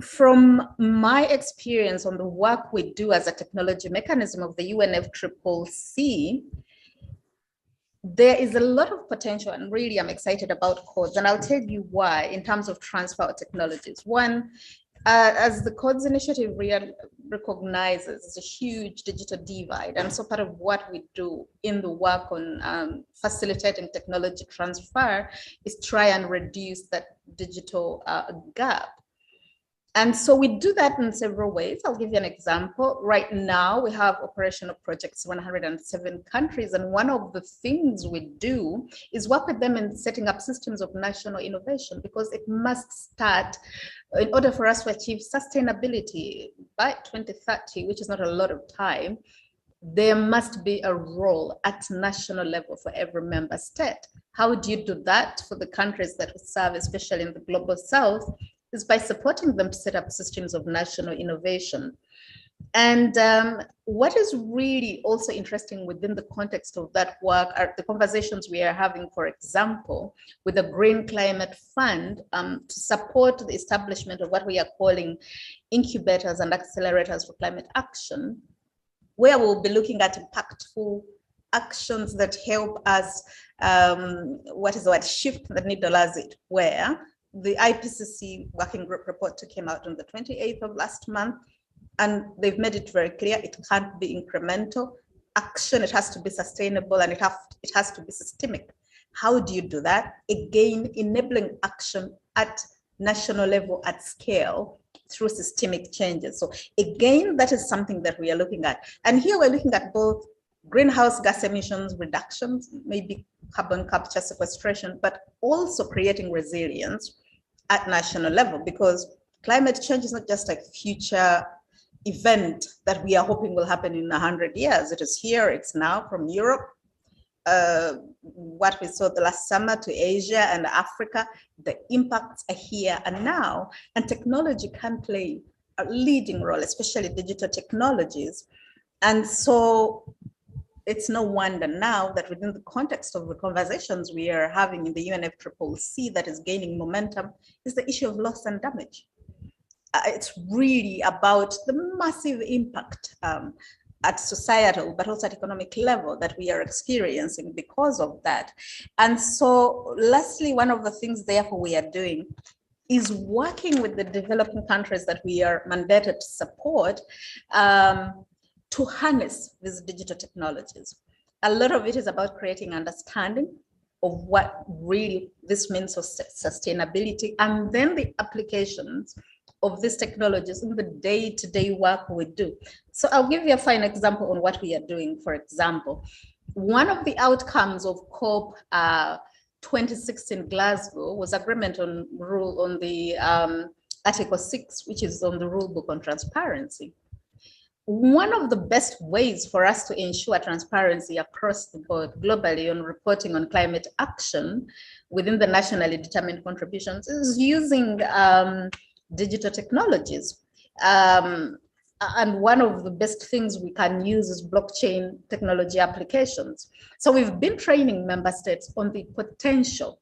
From my experience on the work we do as a technology mechanism of the UNFCCC, there is a lot of potential, and really I'm excited about Codes, and I'll tell you why in terms of transfer of technologies. One, as the Codes initiative recognizes, is a huge digital divide, and so part of what we do in the work on facilitating technology transfer is try and reduce that digital gap. And so we do that in several ways. I'll give you an example. Right now, we have operational projects in 107 countries. And one of the things we do is work with them in setting up systems of national innovation, because it must start in order for us to achieve sustainability by 2030, which is not a lot of time. There must be a role at national level for every member state. How do you do that for the countries that we serve, especially in the global south? Is by supporting them to set up systems of national innovation. And what is really also interesting within the context of that work are the conversations we are having, for example, with the Green Climate Fund to support the establishment of what we are calling incubators and accelerators for climate action, where we'll be looking at impactful actions that help us, shift the needle, as it were. The IPCC working group report came out on the 28th of last month, And they've made it very clear it can't be incremental action, it has to be sustainable, and it has to be systemic. How do you do that? Again, enabling action at national level at scale through systemic changes. So again, that is something that we are looking at. And here we're looking at both greenhouse gas emissions reductions, maybe carbon capture sequestration, but also creating resilience at national level, because climate change is not just a future event that we are hoping will happen in 100 years. It is here, it's now, from Europe, what we saw the last summer, to Asia and Africa. The impacts are here and now, and technology can play a leading role, especially digital technologies. And so it's no wonder now that within the context of the conversations we are having in the UNFCCC that is gaining momentum is the issue of loss and damage. It's really about the massive impact at societal, but also at economic level that we are experiencing because of that. And so lastly, one of the things therefore we are doing is working with the developing countries that we are mandated to support to harness these digital technologies. A lot of it is about creating understanding of what really this means for sustainability, and then the applications of these technologies in the day-to-day work we do. So I'll give you a fine example on what we are doing. For example, one of the outcomes of COP 26 in Glasgow was agreement on the Article 6, which is on the rule book on transparency. One of the best ways for us to ensure transparency across the board globally on reporting on climate action within the nationally determined contributions is using digital technologies. And one of the best things we can use is blockchain technology applications. So we've been training member states on the potential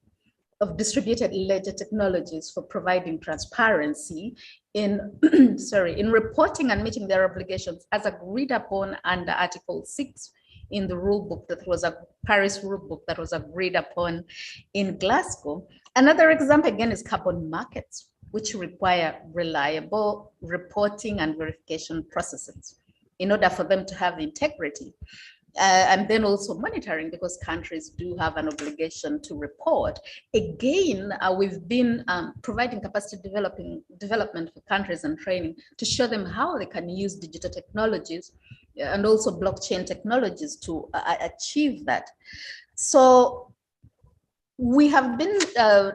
of distributed ledger technologies for providing transparency in, in reporting and meeting their obligations as agreed upon under Article 6 in the rule book that was a Paris rule book that was agreed upon in Glasgow. Another example again is carbon markets, which require reliable reporting and verification processes in order for them to have integrity. And then also monitoring, because countries do have an obligation to report. Again, we've been providing capacity development for countries and training to show them how they can use digital technologies and also blockchain technologies to achieve that. So we have been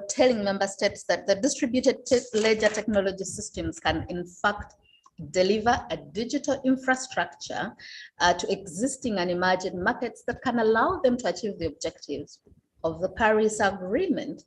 telling member states that the distributed ledger technology systems can in fact deliver a digital infrastructure to existing and emerging markets that can allow them to achieve the objectives of the Paris Agreement.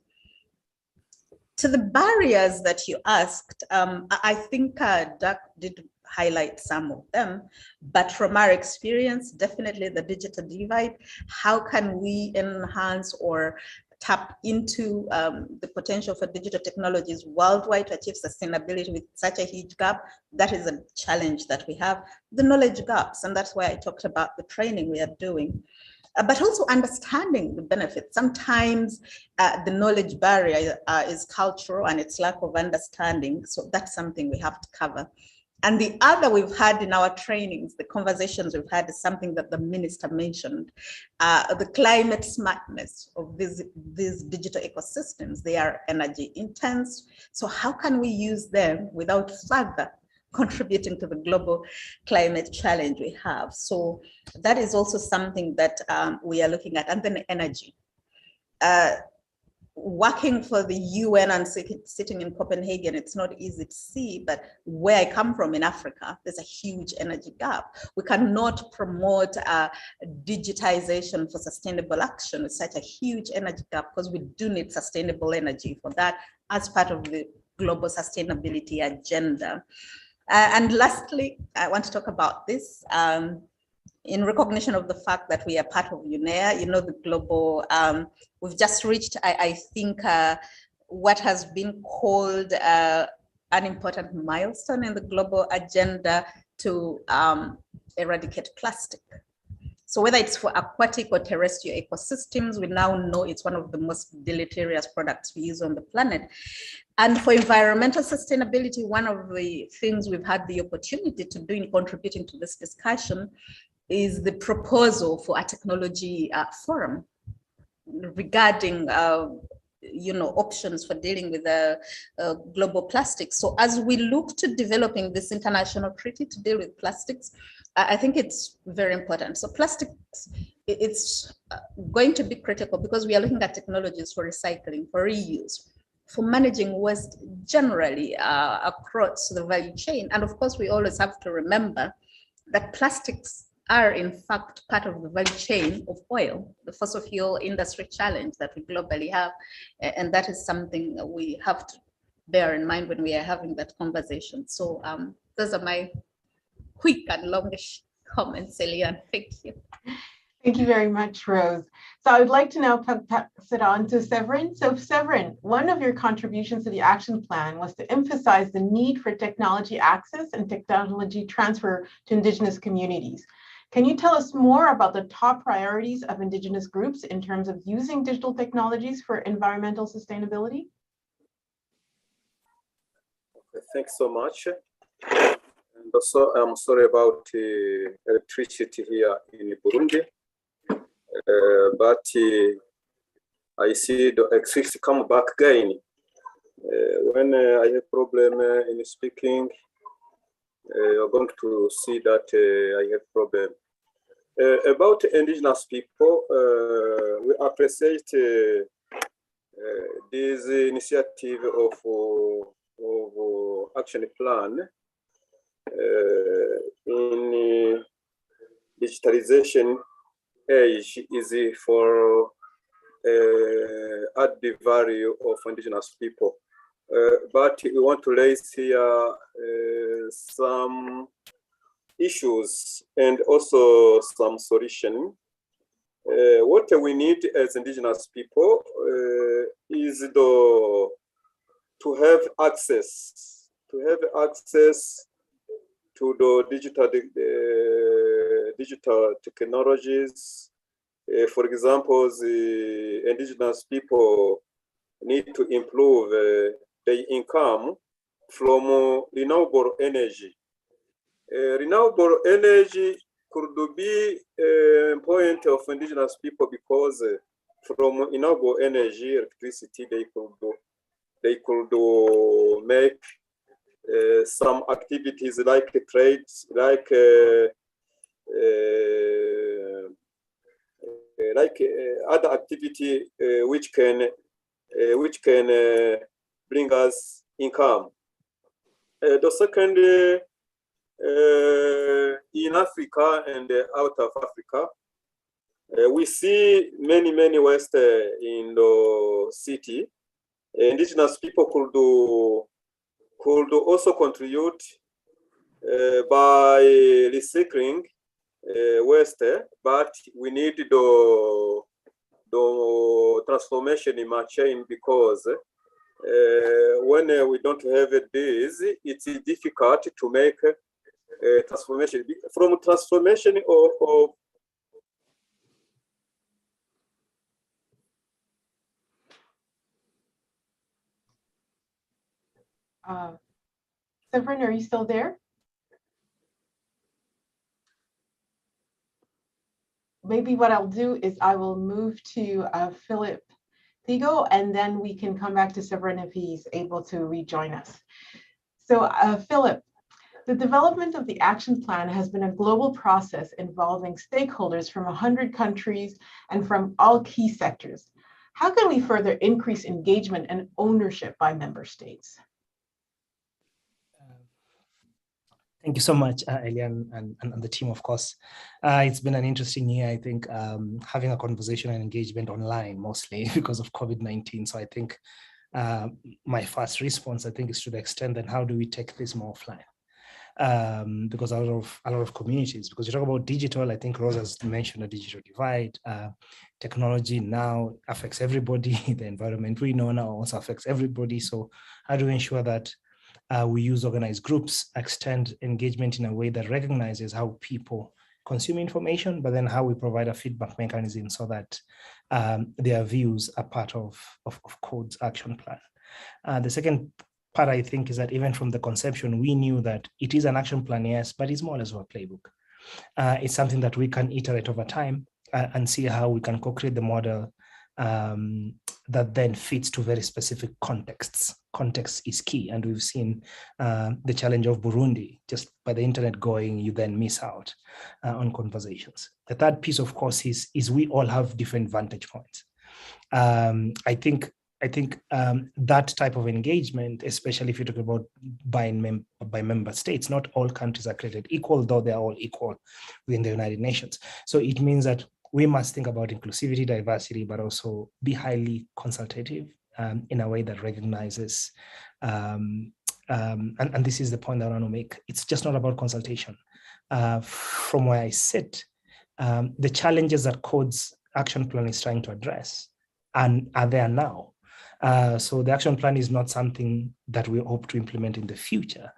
To the barriers that you asked, I think Doug did highlight some of them, but from our experience, definitely the digital divide. How can we enhance or tap into the potential for digital technologies worldwide to achieve sustainability with such a huge gap? That is a challenge that we have. The knowledge gaps, and that's why I talked about the training we are doing, but also understanding the benefits. Sometimes the knowledge barrier is cultural and it's lack of understanding. So that's something we have to cover. And the other we've had in our trainings, the conversations we've had, is something that the minister mentioned, the climate smartness of these digital ecosystems. They are energy intense. So how can we use them without further contributing to the global climate challenge we have? So that is also something that we are looking at. And then energy. Working for the UN and sitting in Copenhagen, it's not easy to see, but where I come from in Africa, there's a huge energy gap. We cannot promote digitization for sustainable action with such a huge energy gap, because we do need sustainable energy for that as part of the global sustainability agenda. And lastly, I want to talk about this. In recognition of the fact that we are part of UNEA, you know, the global, we've just reached, I think, what has been called an important milestone in the global agenda to eradicate plastic. So whether it's for aquatic or terrestrial ecosystems, we now know it's one of the most deleterious products we use on the planet. And for environmental sustainability, one of the things we've had the opportunity to do in contributing to this discussion is the proposal for a technology forum regarding options for dealing with global plastics. So as we look to developing this international treaty to deal with plastics, I think it's very important. So plastics, it's going to be critical because we are looking at technologies for recycling, for reuse, for managing waste generally across the value chain. And of course, we always have to remember that plastics are in fact part of the value chain of oil, the fossil fuel industry challenge that we globally have. And that is something that we have to bear in mind when we are having that conversation. So those are my quick and longish comments, Eliane. Thank you. Thank you very much, Rose. So I would like to now pass it on to Severin. So Severin, one of your contributions to the action plan was to emphasize the need for technology access and technology transfer to Indigenous communities. Can you tell us more about the top priorities of Indigenous groups in terms of using digital technologies for environmental sustainability? Okay, thanks so much. And also, I'm sorry about electricity here in Burundi, but I see the electricity come back again. When I have problem in speaking, you're going to see that I have problem. About Indigenous people, we appreciate this initiative of action plan in digitalization age is for add the value of Indigenous people. But we want to raise here some issues and also some solution. What we need as Indigenous people is to have access to the digital technologies. For example, the Indigenous people need to improve their income from renewable energy. Renewable energy could be a point of Indigenous people because from renewable energy, electricity, they could make some activities like trades, like other activity which can bring us income. The second, in Africa and out of Africa, we see many West in the city. Indigenous people could also contribute by recycling waste, but we need the transformation in our chain because when we don't have this, it's difficult to make transformation. From transformation of Severin, are you still there? Maybe what I'll do is I will move to Philip Thigo, and then we can come back to Severin if he's able to rejoin us. So Philip, the development of the action plan has been a global process involving stakeholders from 100 countries and from all key sectors. How can we further increase engagement and ownership by member states? Thank you so much, Eliane, and the team, of course. It's been an interesting year, I think, having a conversation and engagement online, mostly because of COVID-19. So I think my first response, I think, is to the extent that how do we take this more offline? Because a lot of communities, because you talk about digital, I think Rose has mentioned a digital divide. Technology now affects everybody. The environment we know now also affects everybody. So how do we ensure that we use organized groups, extend engagement in a way that recognizes how people consume information, but then how we provide a feedback mechanism so that their views are part of CODE's action plan. The second part, I think, is that even from the conception, we knew that it is an action plan, yes, but it's more or less of a playbook. It's something that we can iterate over time and see how we can co-create the model that then fits to very specific contexts. Context is key, and we've seen the challenge of Burundi. Just by the internet going, you then miss out on conversations. The third piece, of course, is we all have different vantage points. I think that type of engagement, especially if you talk about by member states, not all countries are created equal, though they're all equal within the United Nations. So it means that we must think about inclusivity, diversity, but also be highly consultative in a way that recognizes, and this is the point that I want to make, it's just not about consultation. From where I sit, the challenges that CODE's action plan is trying to address and are there now. So the action plan is not something that we hope to implement in the future.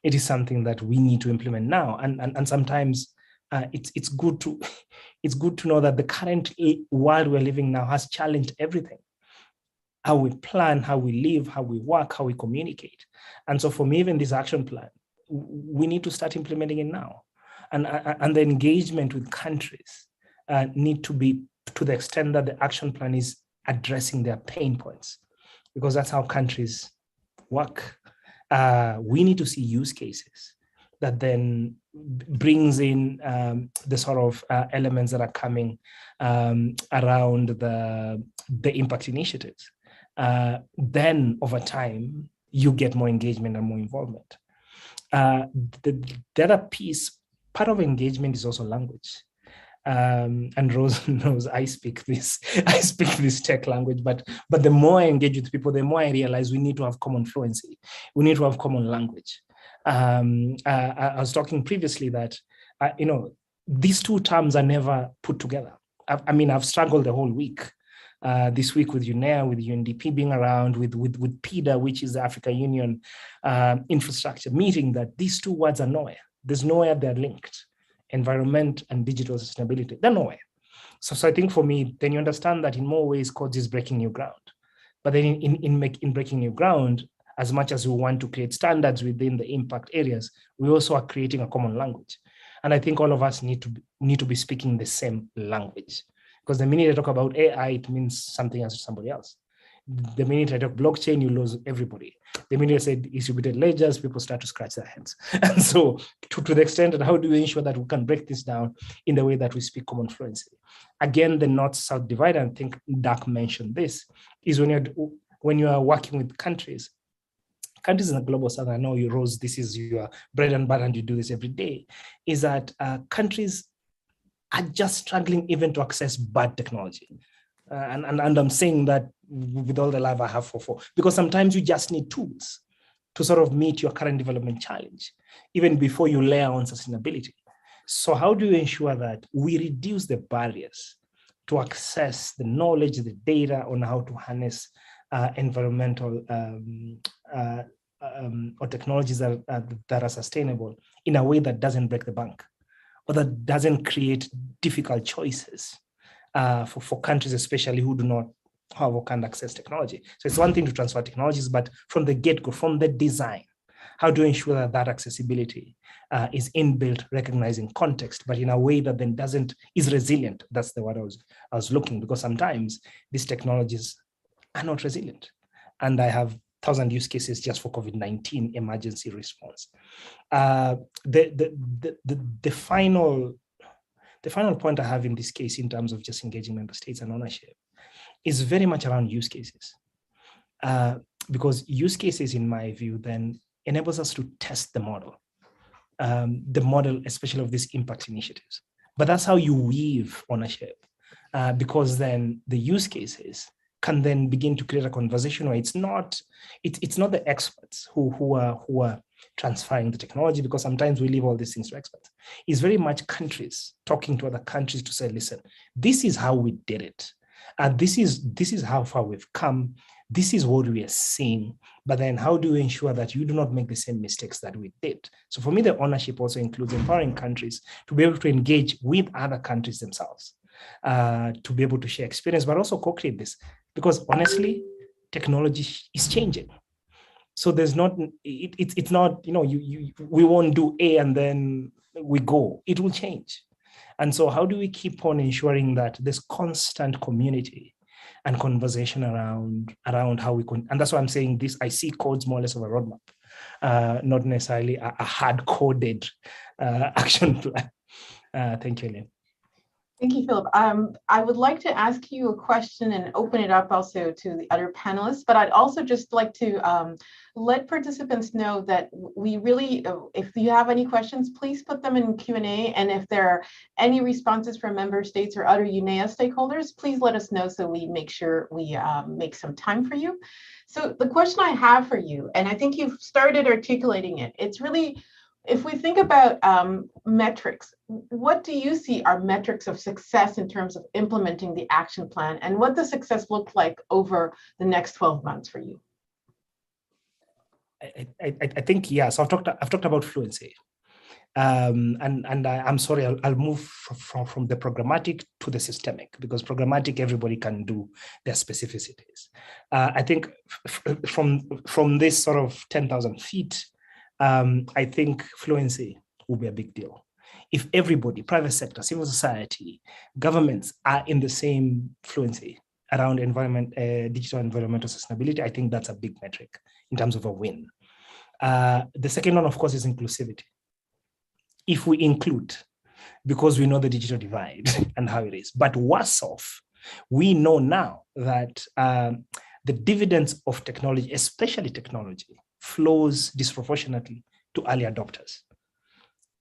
It is something that we need to implement now. And sometimes it's good to know that the current world we're living now has challenged everything. How we plan, how we live, how we work, how we communicate. And so for me, even this action plan, we need to start implementing it now. And the engagement with countries need to be to the extent that the action plan is addressing their pain points, because that's how countries work. We need to see use cases that then brings in the sort of elements that are coming around the impact initiatives. Then over time, you get more engagement and more involvement. The other piece, part of engagement is also language. And Rose knows I speak this tech language, but the more I engage with people, the more I realize we need to have common fluency. We need to have common language. I was talking previously that, these two terms are never put together. I've struggled the whole week. This week with UNEA, with UNDP being around, with PIDA, which is the Africa Union infrastructure meeting, that these two words are nowhere. There's nowhere they're linked. Environment and digital sustainability, they're nowhere. So I think for me, then you understand that in more ways, CODES is breaking new ground. But then in breaking new ground, as much as we want to create standards within the impact areas, we also are creating a common language. And I think all of us need to be speaking the same language. Because the minute I talk about AI, it means something else to somebody else. The minute I talk blockchain, you lose everybody. The minute I say distributed ledgers, people start to scratch their heads. And so to the extent that how do we ensure that we can break this down in the way that we speak common fluency? Again, the North-South divide, and I think Dak mentioned this, is when you are working with countries in the global south, I know you, Rose, this is your bread and butter and you do this every day, is that countries are just struggling even to access bad technology. And I'm saying that with all the love I have for because sometimes you just need tools to sort of meet your current development challenge, even before you layer on sustainability. So how do you ensure that we reduce the barriers to access the knowledge, the data on how to harness environmental or technologies that are sustainable in a way that doesn't break the bank or that doesn't create difficult choices for countries, especially who do not have or can't access technology. So it's one thing to transfer technologies, but from the get-go, from the design, how do you ensure that accessibility is inbuilt, recognizing context, but in a way that then is resilient? That's the word I was looking, because sometimes these technologies are not resilient. And I have 1,000 use cases just for COVID-19 emergency response. The final point I have in this case, in terms of just engaging member states and ownership, is very much around use cases. Because use cases, in my view, then enables us to test the model especially of these impact initiatives. But that's how you weave ownership, because then the use cases can then begin to create a conversation where it's not the experts who are transferring the technology, because sometimes we leave all these things to experts. It's very much countries talking to other countries to say, listen, this is how we did it. This is how far we've come. This is what we are seeing. But then how do we ensure that you do not make the same mistakes that we did? So for me, the ownership also includes empowering countries to be able to engage with other countries themselves, to be able to share experience, but also co-create this. Because honestly, technology is changing. So there's not, it's not, we won't do A and then we go. It will change. And so how do we keep on ensuring that there's constant community and conversation around how we can, and that's why I'm saying this, I see codes more or less of a roadmap, not necessarily a hard-coded action plan. Thank you, Elaine. Thank you, Philip. I would like to ask you a question and open it up also to the other panelists, but I'd also just like to let participants know that we really, if you have any questions, please put them in Q&A. And if there are any responses from member states or other UNEA stakeholders, please let us know so we make sure we make some time for you. So the question I have for you, and I think you've started articulating it, it's really, if we think about metrics, what do you see are metrics of success in terms of implementing the action plan, and what does success look like over the next 12 months for you? I think, yes, I've talked about fluency. And I'm sorry, I'll move from the programmatic to the systemic, because programmatic, everybody can do their specificities. I think from this sort of 10,000 feet, I think fluency will be a big deal. If everybody, private sector, civil society, governments are in the same fluency around digital environmental sustainability, I think that's a big metric in terms of a win. The second one, of course, is inclusivity. If we include, because we know the digital divide and how it is, but worse off, we know now that the dividends of technology, especially technology, flows disproportionately to early adopters.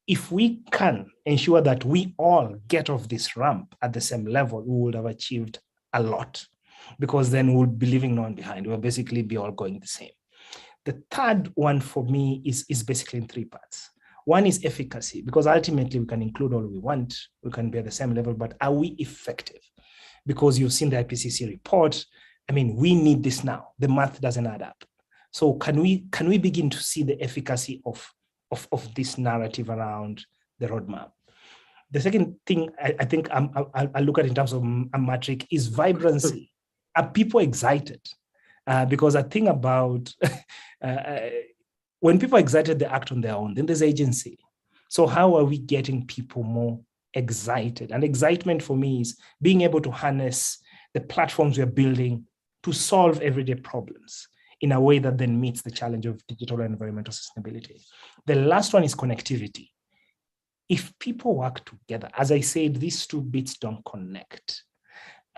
If we can ensure that we all get off this ramp at the same level, we would have achieved a lot, because then we'll be leaving no one behind. We'll basically be all going the same. The third one for me is basically in three parts. One is efficacy, because ultimately we can include all we want, we can be at the same level, but are we effective? Because you've seen the IPCC report. I mean, we need this now. The math doesn't add up. So can we begin to see the efficacy of this narrative around the roadmap? The second thing I think I look at in terms of a metric is vibrancy. Are people excited? Because I think about when people are excited, they act on their own. Then there's agency. So how are we getting people more excited? And excitement for me is being able to harness the platforms we're building to solve everyday problems in a way that then meets the challenge of digital and environmental sustainability. The last one is connectivity. If people work together, as I said, these two bits don't connect.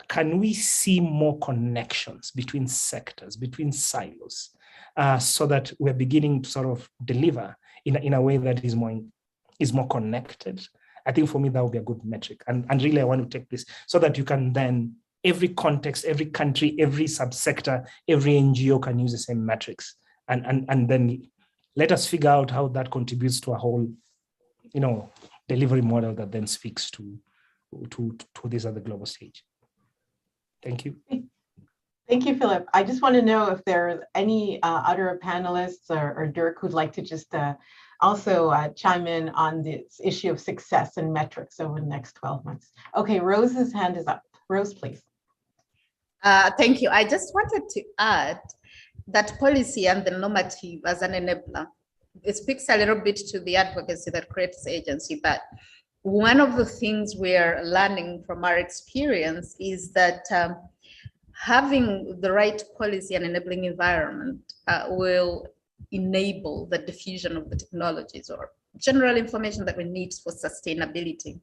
Can we see more connections between sectors, between silos, so that we're beginning to sort of deliver in a way that is more connected? I think for me, that would be a good metric. And really, I want to take this so that you can then, every context, every country, every subsector, every NGO can use the same metrics. And then let us figure out how that contributes to a whole, delivery model that then speaks to this at the global stage. Thank you. Thank you, Philip. I just want to know if there are any other panelists or Dirk who'd like to just also chime in on this issue of success and metrics over the next 12 months. Okay, Rose's hand is up. Rose, please. Thank you. I just wanted to add that policy and the normative as an enabler, it speaks a little bit to the advocacy that creates agency, but one of the things we're learning from our experience is that having the right policy and enabling environment will enable the diffusion of the technologies or general information that we need for sustainability,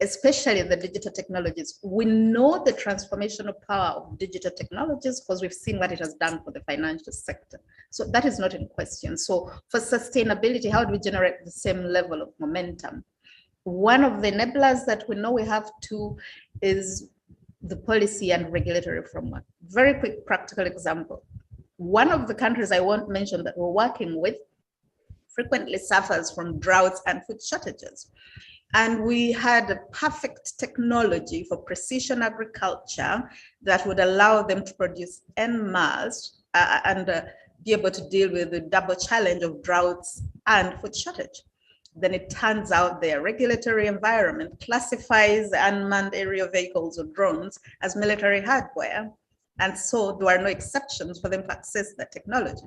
especially the digital technologies. We know the transformational power of digital technologies because we've seen what it has done for the financial sector. So that is not in question. So for sustainability, how do we generate the same level of momentum? One of the enablers that we know we have to is the policy and regulatory framework. Very quick practical example. One of the countries I won't mention that we're working with frequently suffers from droughts and food shortages. And we had a perfect technology for precision agriculture that would allow them to produce en masse and be able to deal with the double challenge of droughts and food shortage. Then it turns out their regulatory environment classifies unmanned aerial vehicles or drones as military hardware. And so there are no exceptions for them to access the technology.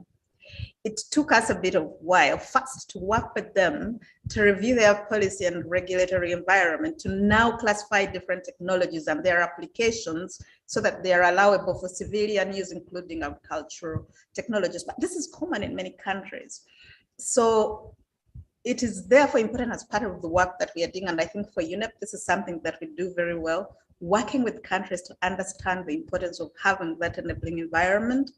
It took us a bit of while first to work with them to review their policy and regulatory environment to now classify different technologies and their applications so that they are allowable for civilian use, including agricultural technologies. But this is common in many countries. So it is therefore important as part of the work that we are doing. And I think for UNEP, this is something that we do very well, working with countries to understand the importance of having that enabling environment.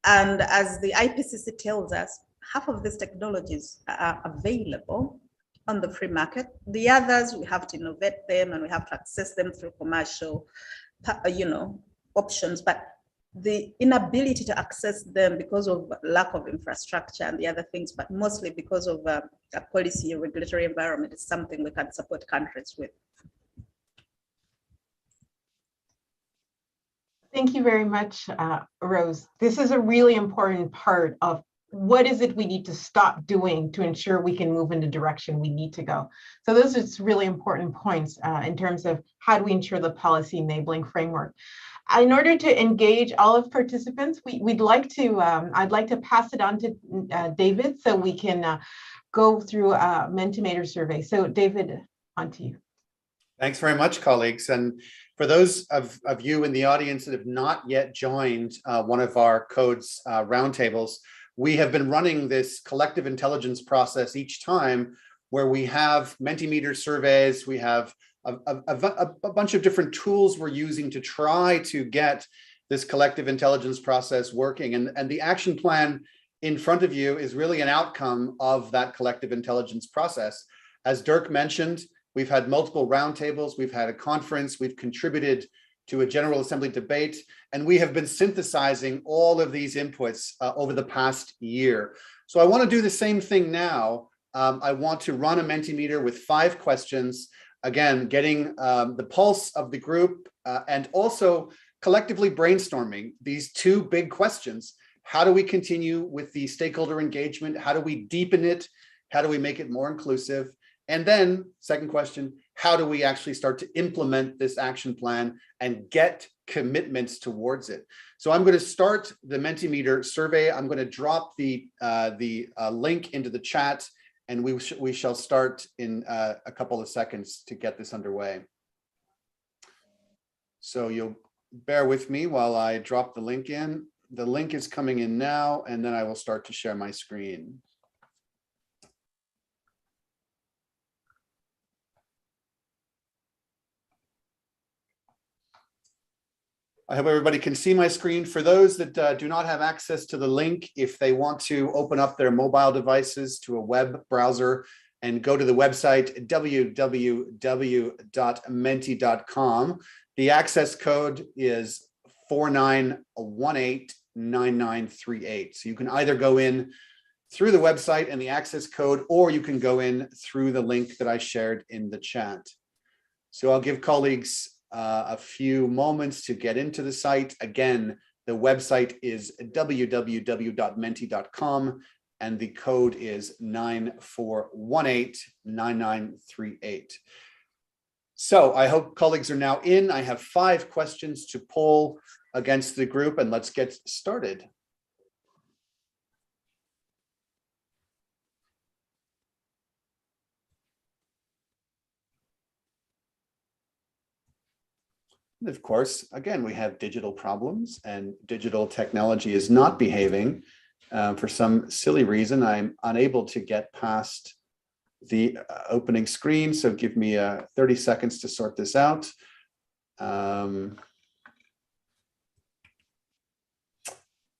And as the IPCC tells us, half of these technologies are available on the free market. The others, we have to innovate them and we have to access them through commercial, options. But the inability to access them because of lack of infrastructure and the other things, but mostly because of a policy or regulatory environment, is something we can support countries with. Thank you very much, Rose. This is a really important part of what is it we need to stop doing to ensure we can move in the direction we need to go. So those are really important points in terms of how do we ensure the policy enabling framework. In order to engage all of participants, I'd like to pass it on to David so we can go through a Mentimeter survey. So David, on to you. Thanks very much, colleagues. And for those of you in the audience that have not yet joined one of our codes roundtables, we have been running this collective intelligence process each time where we have Mentimeter surveys, we have a bunch of different tools we're using to try to get this collective intelligence process working. And the action plan in front of you is really an outcome of that collective intelligence process. As Dirk mentioned, we've had multiple roundtables, we've had a conference, we've contributed to a General Assembly debate, and we have been synthesizing all of these inputs over the past year. So I want to do the same thing now. I want to run a Mentimeter with 5 questions, again, getting the pulse of the group and also collectively brainstorming these 2 big questions. How do we continue with the stakeholder engagement? How do we deepen it? How do we make it more inclusive? And then, second question, how do we actually start to implement this action plan and get commitments towards it? So I'm going to start the Mentimeter survey. I'm going to drop the link into the chat, and we shall start in a couple of seconds to get this underway. So you'll bear with me while I drop the link in. The link is coming in now, and then I will start to share my screen. I hope everybody can see my screen. For those that do not have access to the link, if they want to open up their mobile devices to a web browser and go to the website www.menti.com, the access code is 49189938. So you can either go in through the website and the access code, or you can go in through the link that I shared in the chat. So I'll give colleagues a few moments to get into the site. Again, the website is www.menti.com and the code is 94189938. So I hope colleagues are now in. I have 5 questions to poll against the group, and let's get started. Of course, again, we have digital problems and digital technology is not behaving. For some silly reason, I'm unable to get past the opening screen. So give me 30 seconds to sort this out. Here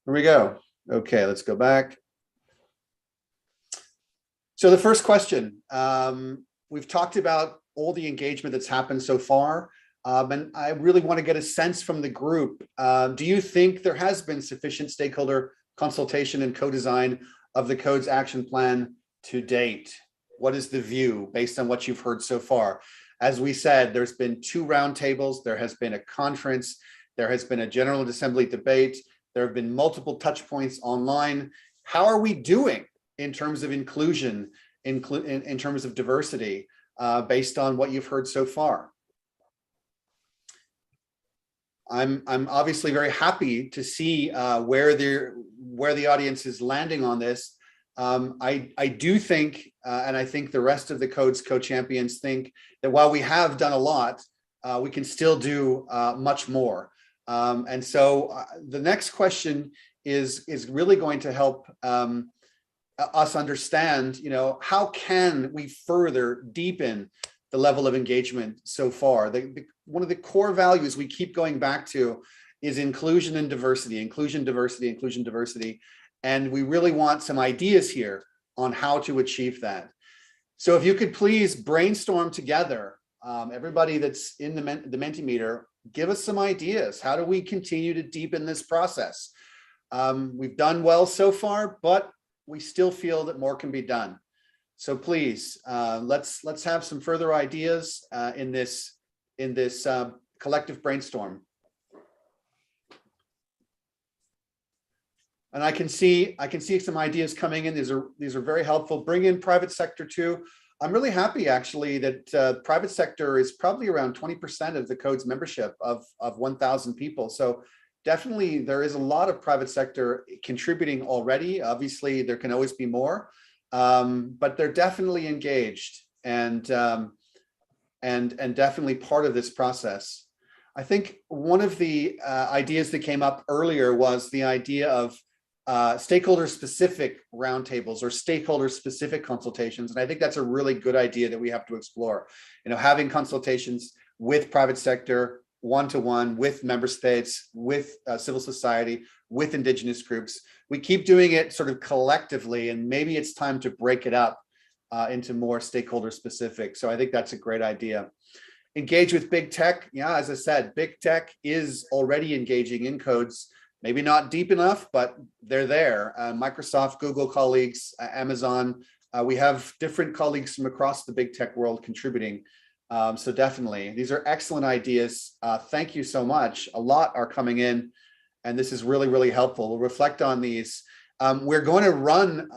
we go. Okay, let's go back. So the first question, we've talked about all the engagement that's happened so far. And I really want to get a sense from the group. Do you think there has been sufficient stakeholder consultation and co-design of the code's action plan to date? What is the view based on what you've heard so far? As we said, there's been 2 roundtables, there has been a conference, there has been a General Assembly debate, there have been multiple touch points online. How are we doing in terms of inclusion, in terms of diversity, based on what you've heard so far? I'm obviously very happy to see where the audience is landing on this. I do think, and I think the rest of the code's co-champions think that while we have done a lot, we can still do much more. And so the next question is really going to help us understand, how can we further deepen the level of engagement so far? One of the core values we keep going back to is inclusion and diversity, inclusion, diversity, inclusion, diversity. And we really want some ideas here on how to achieve that. So if you could please brainstorm together, everybody that's in the Mentimeter, give us some ideas. How do we continue to deepen this process? We've done well so far, but we still feel that more can be done. So please, let's have some further ideas in this collective brainstorm. And I can see some ideas coming in. These are very helpful. Bring in private sector too. I'm really happy actually that private sector is probably around 20% of the code's membership of 1,000 people. So definitely there is a lot of private sector contributing already. Obviously there can always be more, but they're definitely engaged and definitely part of this process. I think one of the ideas that came up earlier was the idea of stakeholder-specific roundtables or stakeholder-specific consultations, and I think that's a really good idea that we have to explore. Having consultations with private sector, one-to-one, with member states, with civil society, with indigenous groups. We keep doing it sort of collectively, and maybe it's time to break it up into more stakeholder-specific. So I think that's a great idea. Engage with big tech. Yeah, as I said, big tech is already engaging in codes. Maybe not deep enough, but they're there. Microsoft, Google colleagues, Amazon. We have different colleagues from across the big tech world contributing. So definitely, these are excellent ideas. Thank you so much. A lot are coming in, and this is really, really helpful. We'll reflect on these. We're going to run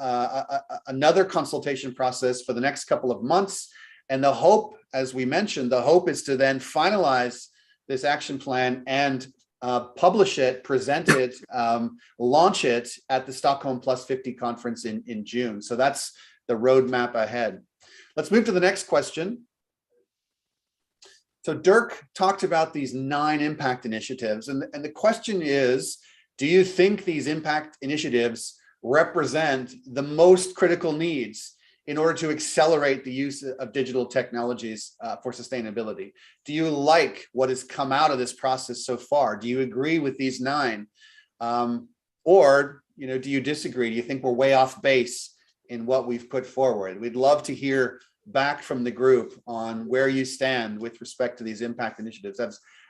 another consultation process for the next couple of months. And the hope, as we mentioned, the hope is to then finalize this action plan and publish it, present it, launch it at the Stockholm Plus 50 conference in June. So that's the roadmap ahead. Let's move to the next question. So Dirk talked about these 9 impact initiatives, and the question is, do you think these impact initiatives represent the most critical needs in order to accelerate the use of digital technologies for sustainability? Do you like what has come out of this process so far? Do you agree with these 9? Or do you disagree? Do you think we're way off base in what we've put forward? We'd love to hear back from the group on where you stand with respect to these impact initiatives.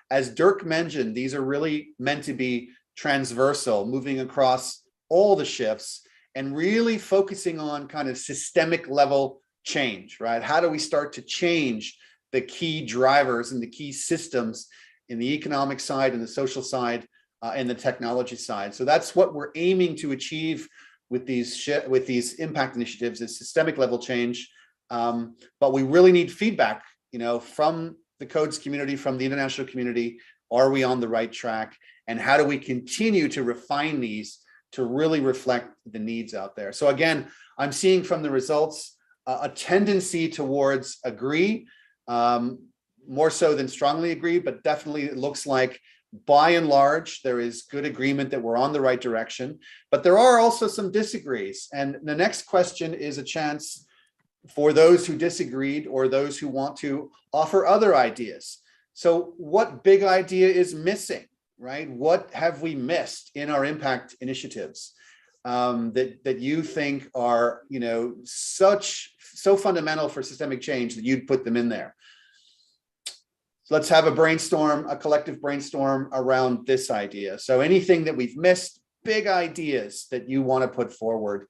As Dirk mentioned, these are really meant to be transversal, moving across all the shifts, and really focusing on kind of systemic level change, right? How do we start to change the key drivers and the key systems in the economic side and the social side and the technology side? So that's what we're aiming to achieve with these impact initiatives, is systemic level change. But we really need feedback, from the codes community, from the international community. Are we on the right track? And how do we continue to refine these to really reflect the needs out there? So again, I'm seeing from the results a tendency towards agree, more so than strongly agree, but definitely it looks like by and large, there is good agreement that we're on the right direction, but there are also some disagrees. And the next question is a chance for those who disagreed or those who want to offer other ideas. So what big idea is missing? Right? What have we missed in our impact initiatives that you think are, so fundamental for systemic change that you'd put them in there? So let's have a brainstorm, a collective brainstorm around this idea. So anything that we've missed, big ideas that you want to put forward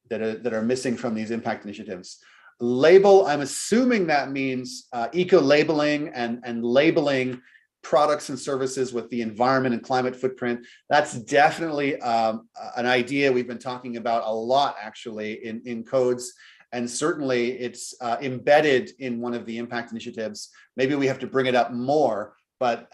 that are missing from these impact initiatives. Label, I'm assuming that means eco-labeling and labeling products and services with the environment and climate footprint. That's definitely an idea we've been talking about a lot, actually, in codes. And certainly it's embedded in one of the impact initiatives. Maybe we have to bring it up more, but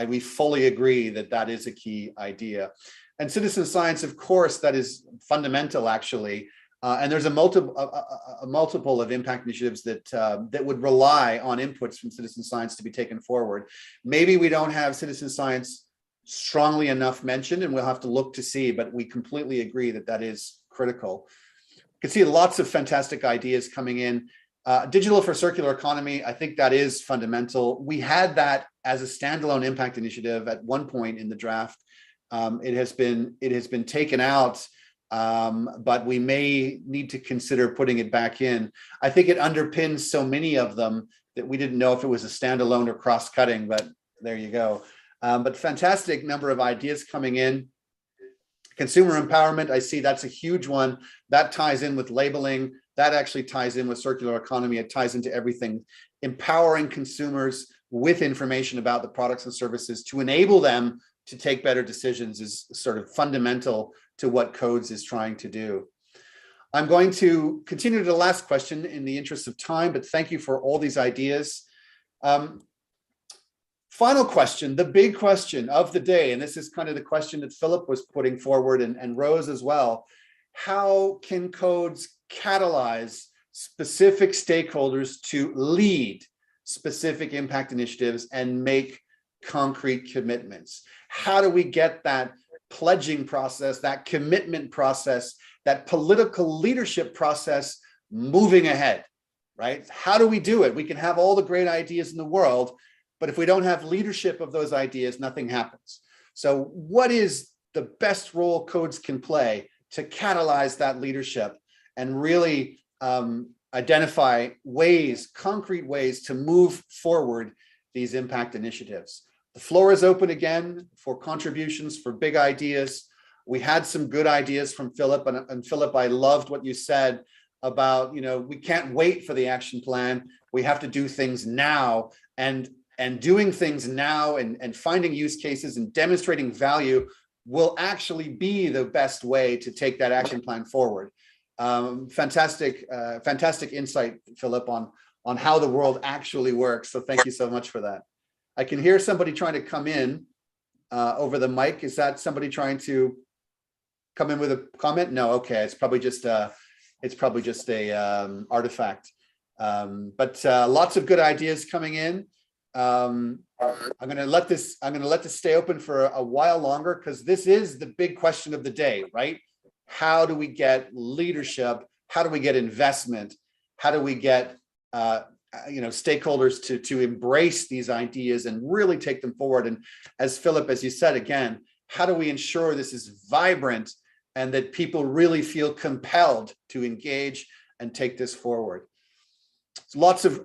we fully agree that that is a key idea. And citizen science, of course, that is fundamental, actually. And there's a multiple of impact initiatives that would rely on inputs from citizen science to be taken forward. Maybe we don't have citizen science strongly enough mentioned, and we'll have to look to see, but we completely agree that that is critical. You can see lots of fantastic ideas coming in. Digital for circular economy, I think that is fundamental. We had that as a standalone impact initiative at one point in the draft. It has been taken out, but we may need to consider putting it back in. I think it underpins so many of them that we didn't know if it was a standalone or cross-cutting, but there you go. But fantastic number of ideas coming in. Consumer empowerment, I see that's a huge one. That ties in with labeling. That actually ties in with circular economy. It ties into everything. Empowering consumers with information about the products and services to enable them to take better decisions is sort of fundamental to what Codes is trying to do. I'm going to continue to the last question in the interest of time, but thank you for all these ideas. Final question, the big question of the day, and this is kind of the question that Philip was putting forward and Rose as well. How can Codes catalyze specific stakeholders to lead specific impact initiatives and make concrete commitments? How do we get that pledging process, that commitment process, that political leadership process moving ahead, right? How do we do it? We can have all the great ideas in the world, but if we don't have leadership of those ideas, nothing happens. So what is the best role Codes can play to catalyze that leadership and really identify ways, concrete ways to move forward these impact initiatives? The floor is open again for contributions, for big ideas. We had some good ideas from Philip, and Philip, I loved what you said about, we can't wait for the action plan. We have to do things now, and doing things now and finding use cases and demonstrating value will actually be the best way to take that action plan forward. Fantastic insight, Philip, on how the world actually works. So thank you so much for that. I can hear somebody trying to come in over the mic. Is that somebody trying to come in with a comment? No, okay, it's probably just a artifact. But lots of good ideas coming in. I'm going to let this stay open for a while longer, because this is the big question of the day, right? How do we get leadership? How do we get investment? How do we get stakeholders to embrace these ideas and really take them forward? And as Philip, as you said again, how do we ensure this is vibrant and that people really feel compelled to engage and take this forward? So lots of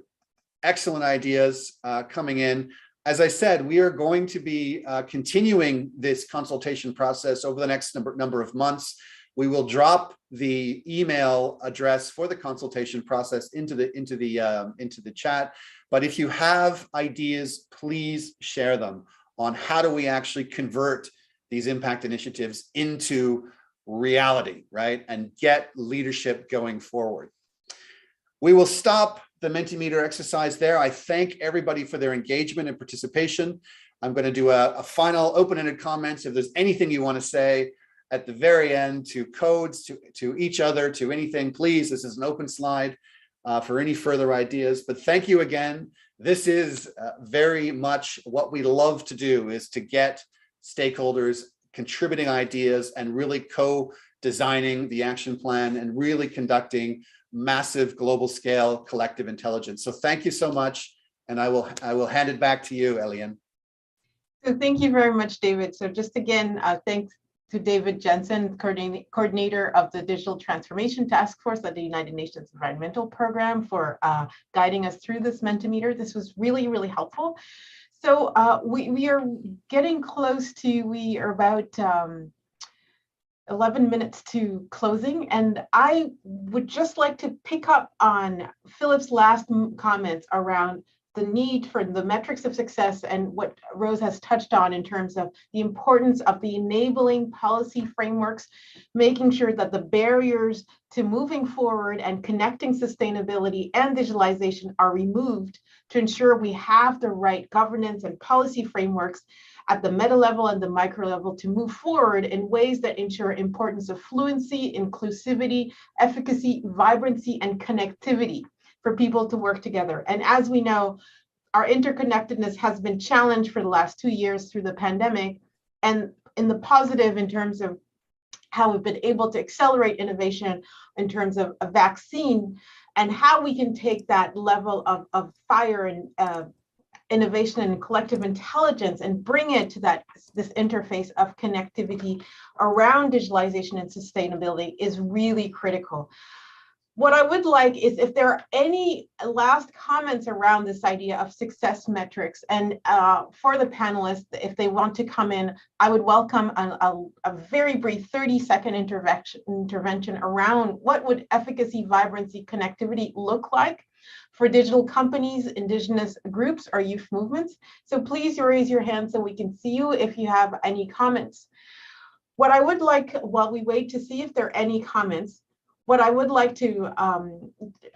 excellent ideas coming in. As I said, we are going to be continuing this consultation process over the next number of months. We will drop the email address for the consultation process into the chat. But if you have ideas, please share them on how do we actually convert these impact initiatives into reality, right? And get leadership going forward. We will stop the Mentimeter exercise there. I thank everybody for their engagement and participation. I'm going to do a final open-ended comments. If there's anything you want to say at the very end to Codes, to each other, to anything, please, this is an open slide for any further ideas. But thank you again. This is very much what we love to do, is to get stakeholders contributing ideas and really co-designing the action plan and really conducting massive global scale collective intelligence. So thank you so much. And I will hand it back to you, Eliane. So thank you very much, David. So just again, thanks to David Jensen, coordinator of the Digital Transformation Task Force at the United Nations Environmental Program, for guiding us through this Mentimeter. This was really, really helpful. So we are getting close to, we are about 11 minutes to closing, and I would just like to pick up on Philip's last comments around the need for the metrics of success and what Rose has touched on in terms of the importance of the enabling policy frameworks, making sure that the barriers to moving forward and connecting sustainability and digitalization are removed to ensure we have the right governance and policy frameworks at the meta level and the micro level to move forward in ways that ensure importance of fluency, inclusivity, efficacy, vibrancy, and connectivity for people to work together. And as we know, our interconnectedness has been challenged for the last 2 years through the pandemic, and in the positive in terms of how we've been able to accelerate innovation in terms of a vaccine, and how we can take that level of fire and innovation and collective intelligence and bring it to this interface of connectivity around digitalization and sustainability is really critical. What I would like is if there are any last comments around this idea of success metrics, and for the panelists, if they want to come in, I would welcome a very brief 30-second intervention around what would efficacy, vibrancy, connectivity look like for digital companies, indigenous groups, or youth movements. So please raise your hand so we can see you if you have any comments. What I would like, while we wait to see if there are any comments, what I would like to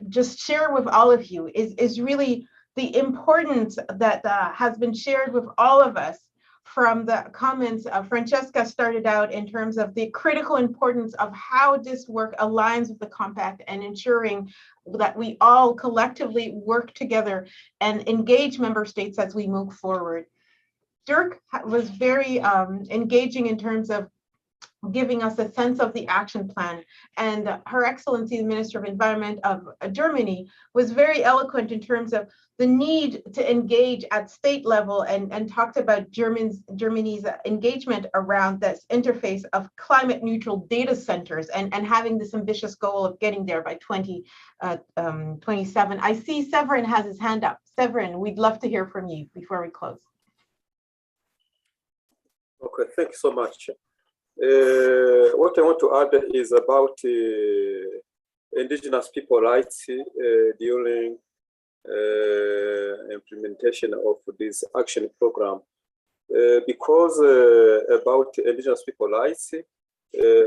just share with all of you is really the importance that has been shared with all of us from the comments. Francesca started out in terms of the critical importance of how this work aligns with the compact and ensuring that we all collectively work together and engage member states as we move forward. Dirk was very engaging in terms of giving us a sense of the action plan. And Her Excellency, the Minister of Environment of Germany, was very eloquent in terms of the need to engage at state level and talked about Germany's engagement around this interface of climate neutral data centers and having this ambitious goal of getting there by 2027. I see Severin has his hand up. Severin, we'd love to hear from you before we close. Okay, thank you so much. What I want to add is about indigenous people rights during implementation of this action program. Because about indigenous people rights,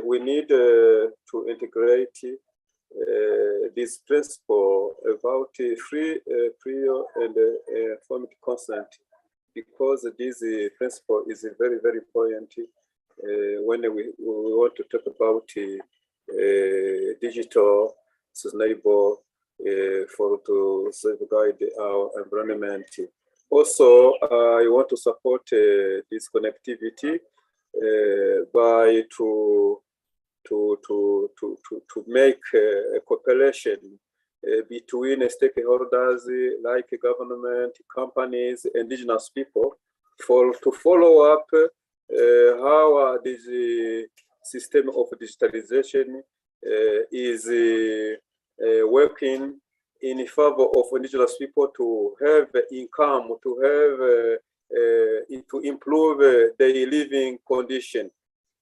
we need to integrate this principle about free, prior, and informed consent, because this principle is very, very important when we want to talk about digital sustainable for to safeguard our environment. Also, I want to support this connectivity by to make a cooperation between stakeholders like government, companies, indigenous people, to follow up how this system of digitalization is working in favor of indigenous people to have income, to have to improve their living condition.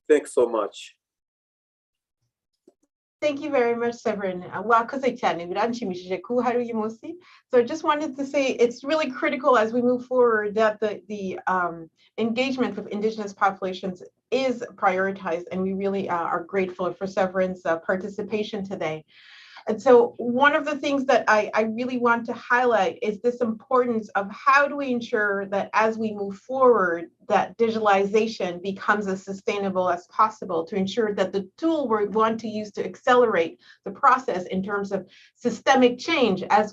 Thanks so much. Thank you very much, Severin. So I just wanted to say it's really critical as we move forward that the engagement with indigenous populations is prioritized, and we really are grateful for Severin's participation today. And so one of the things that I really want to highlight is this importance of how do we ensure that as we move forward, that digitalization becomes as sustainable as possible, to ensure that the tool we want to use to accelerate the process in terms of systemic change, as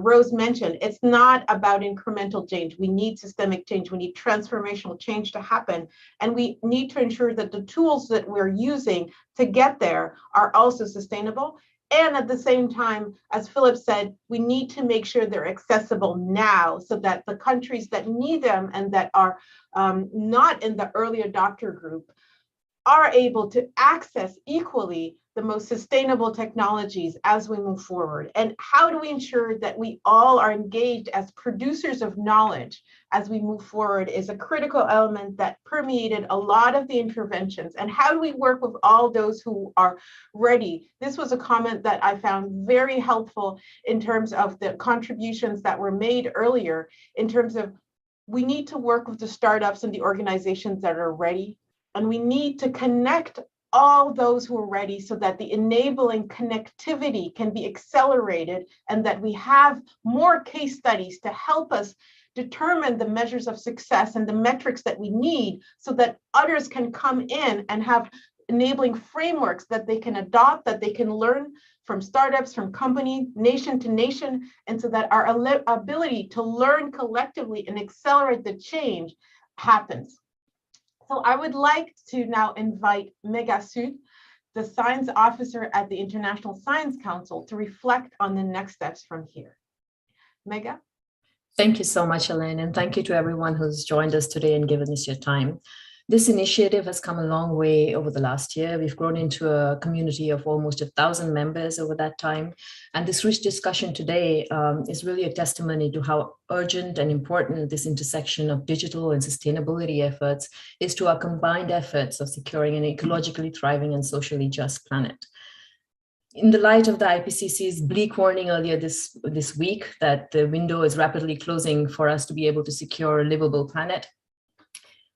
Rose mentioned, it's not about incremental change. We need systemic change. We need transformational change to happen. And we need to ensure that the tools that we're using to get there are also sustainable. And at the same time, as Philip said, we need to make sure they're accessible now so that the countries that need them and that are not in the early adopter group are able to access equally the most sustainable technologies as we move forward? And how do we ensure that we all are engaged as producers of knowledge as we move forward is a critical element that permeated a lot of the interventions. And how do we work with all those who are ready? This was a comment that I found very helpful in terms of the contributions that were made earlier, in terms of we need to work with the startups and the organizations that are ready, and we need to connect all those who are ready so that the enabling connectivity can be accelerated and that we have more case studies to help us determine the measures of success and the metrics that we need so that others can come in and have enabling frameworks that they can adopt, that they can learn from startups, from company, nation to nation, and so that our ability to learn collectively and accelerate the change happens. So I would like to now invite Megha Sood, the science officer at the International Science Council, to reflect on the next steps from here. Megha? Thank you so much, Elaine, and thank you to everyone who's joined us today and given us your time. This initiative has come a long way over the last year. We've grown into a community of almost 1,000 members over that time. And this rich discussion today is really a testimony to how urgent and important this intersection of digital and sustainability efforts is to our combined efforts of securing an ecologically thriving and socially just planet. In the light of the IPCC's bleak warning earlier this week that the window is rapidly closing for us to be able to secure a livable planet,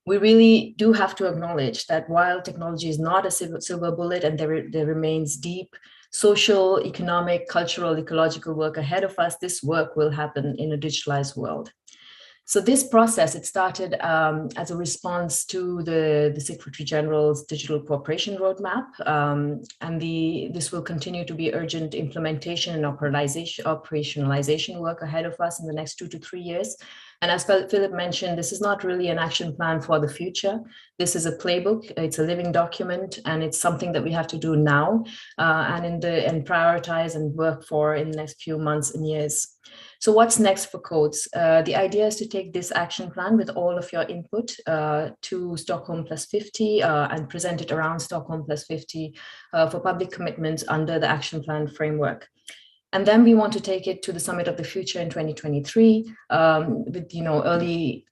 we really do have to acknowledge that while technology is not a silver bullet and there remains deep social, economic, cultural, ecological work ahead of us, this work will happen in a digitalized world. So this process, it started as a response to the Secretary General's Digital Cooperation Roadmap, and this will continue to be urgent implementation and operationalization work ahead of us in the next 2 to 3 years. And as Philip mentioned, this is not really an action plan for the future. This is a playbook, it's a living document, and it's something that we have to do now and prioritize and work for in the next few months and years. So what's next for CODES? The idea is to take this action plan with all of your input to Stockholm Plus 50 and present it around Stockholm Plus 50 for public commitments under the action plan framework. And then we want to take it to the Summit of the Future in 2023 with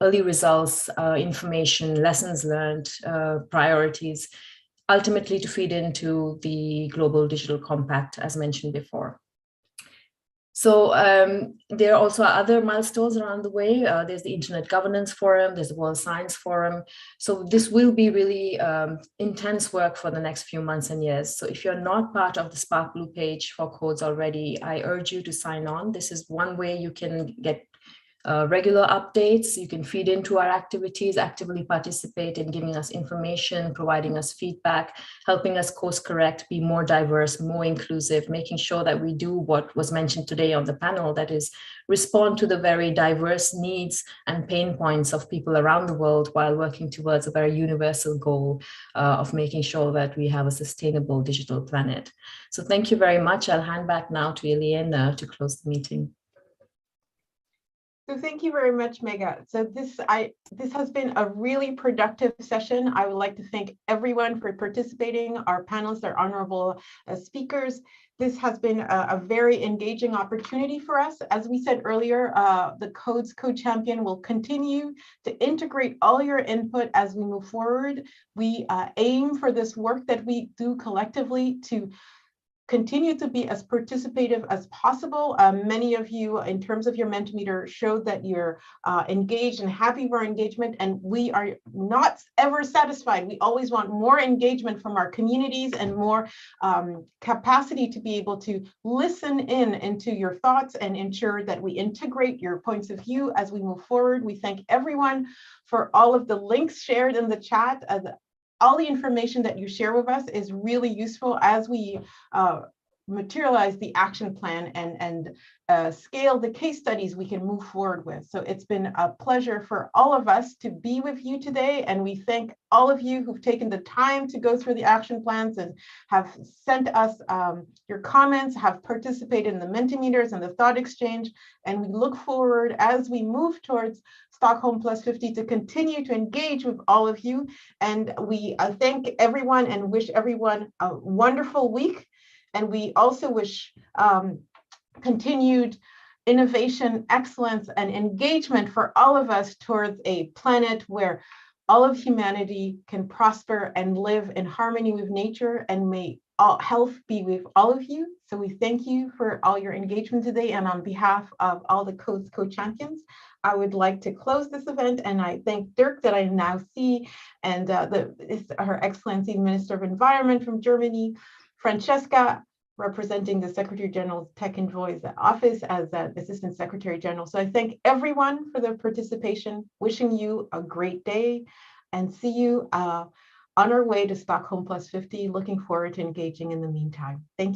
early results, information, lessons learned, priorities, ultimately to feed into the Global Digital Compact, as mentioned before. So there are also other milestones around the way. There's the Internet Governance Forum, there's the World Science Forum. So this will be really intense work for the next few months and years. So if you're not part of the Spark Blue page for CODES already, I urge you to sign on. This is one way you can get regular updates. You can feed into our activities, actively participate in giving us information, providing us feedback, helping us course correct, be more diverse, more inclusive, making sure that we do what was mentioned today on the panel, that is respond to the very diverse needs and pain points of people around the world while working towards a very universal goal of making sure that we have a sustainable digital planet. So thank you very much. I'll hand back now to Eliane to close the meeting. So thank you very much, Megha. So this has been a really productive session. I would like to thank everyone for participating, our panelists, our honorable speakers. This has been a very engaging opportunity for us. As we said earlier, the CODES Co-Champion will continue to integrate all your input as we move forward. We aim for this work that we do collectively to continue to be as participative as possible. Many of you, in terms of your Mentimeter, showed that you're engaged and happy with our engagement, and we are not ever satisfied. We always want more engagement from our communities and more capacity to be able to listen into your thoughts and ensure that we integrate your points of view as we move forward. We thank everyone for all of the links shared in the chat. All the information that you share with us is really useful as we materialize the action plan and scale the case studies we can move forward with. So it's been a pleasure for all of us to be with you today. And we thank all of you who've taken the time to go through the action plans and have sent us your comments, have participated in the Mentimeters and the thought exchange. And we look forward as we move towards Stockholm Plus 50 to continue to engage with all of you. And we thank everyone and wish everyone a wonderful week. And we also wish continued innovation, excellence, and engagement for all of us towards a planet where all of humanity can prosper and live in harmony with nature, and may health be with all of you. So we thank you for all your engagement today. And on behalf of all the co-champions, I would like to close this event. And I thank Dirk that I now see, and Her Excellency Minister of Environment from Germany, Francesca, representing the Secretary General's Tech Envoy's office as Assistant Secretary General. So I thank everyone for their participation, wishing you a great day, and see you on our way to Stockholm Plus 50. Looking forward to engaging in the meantime. Thank you.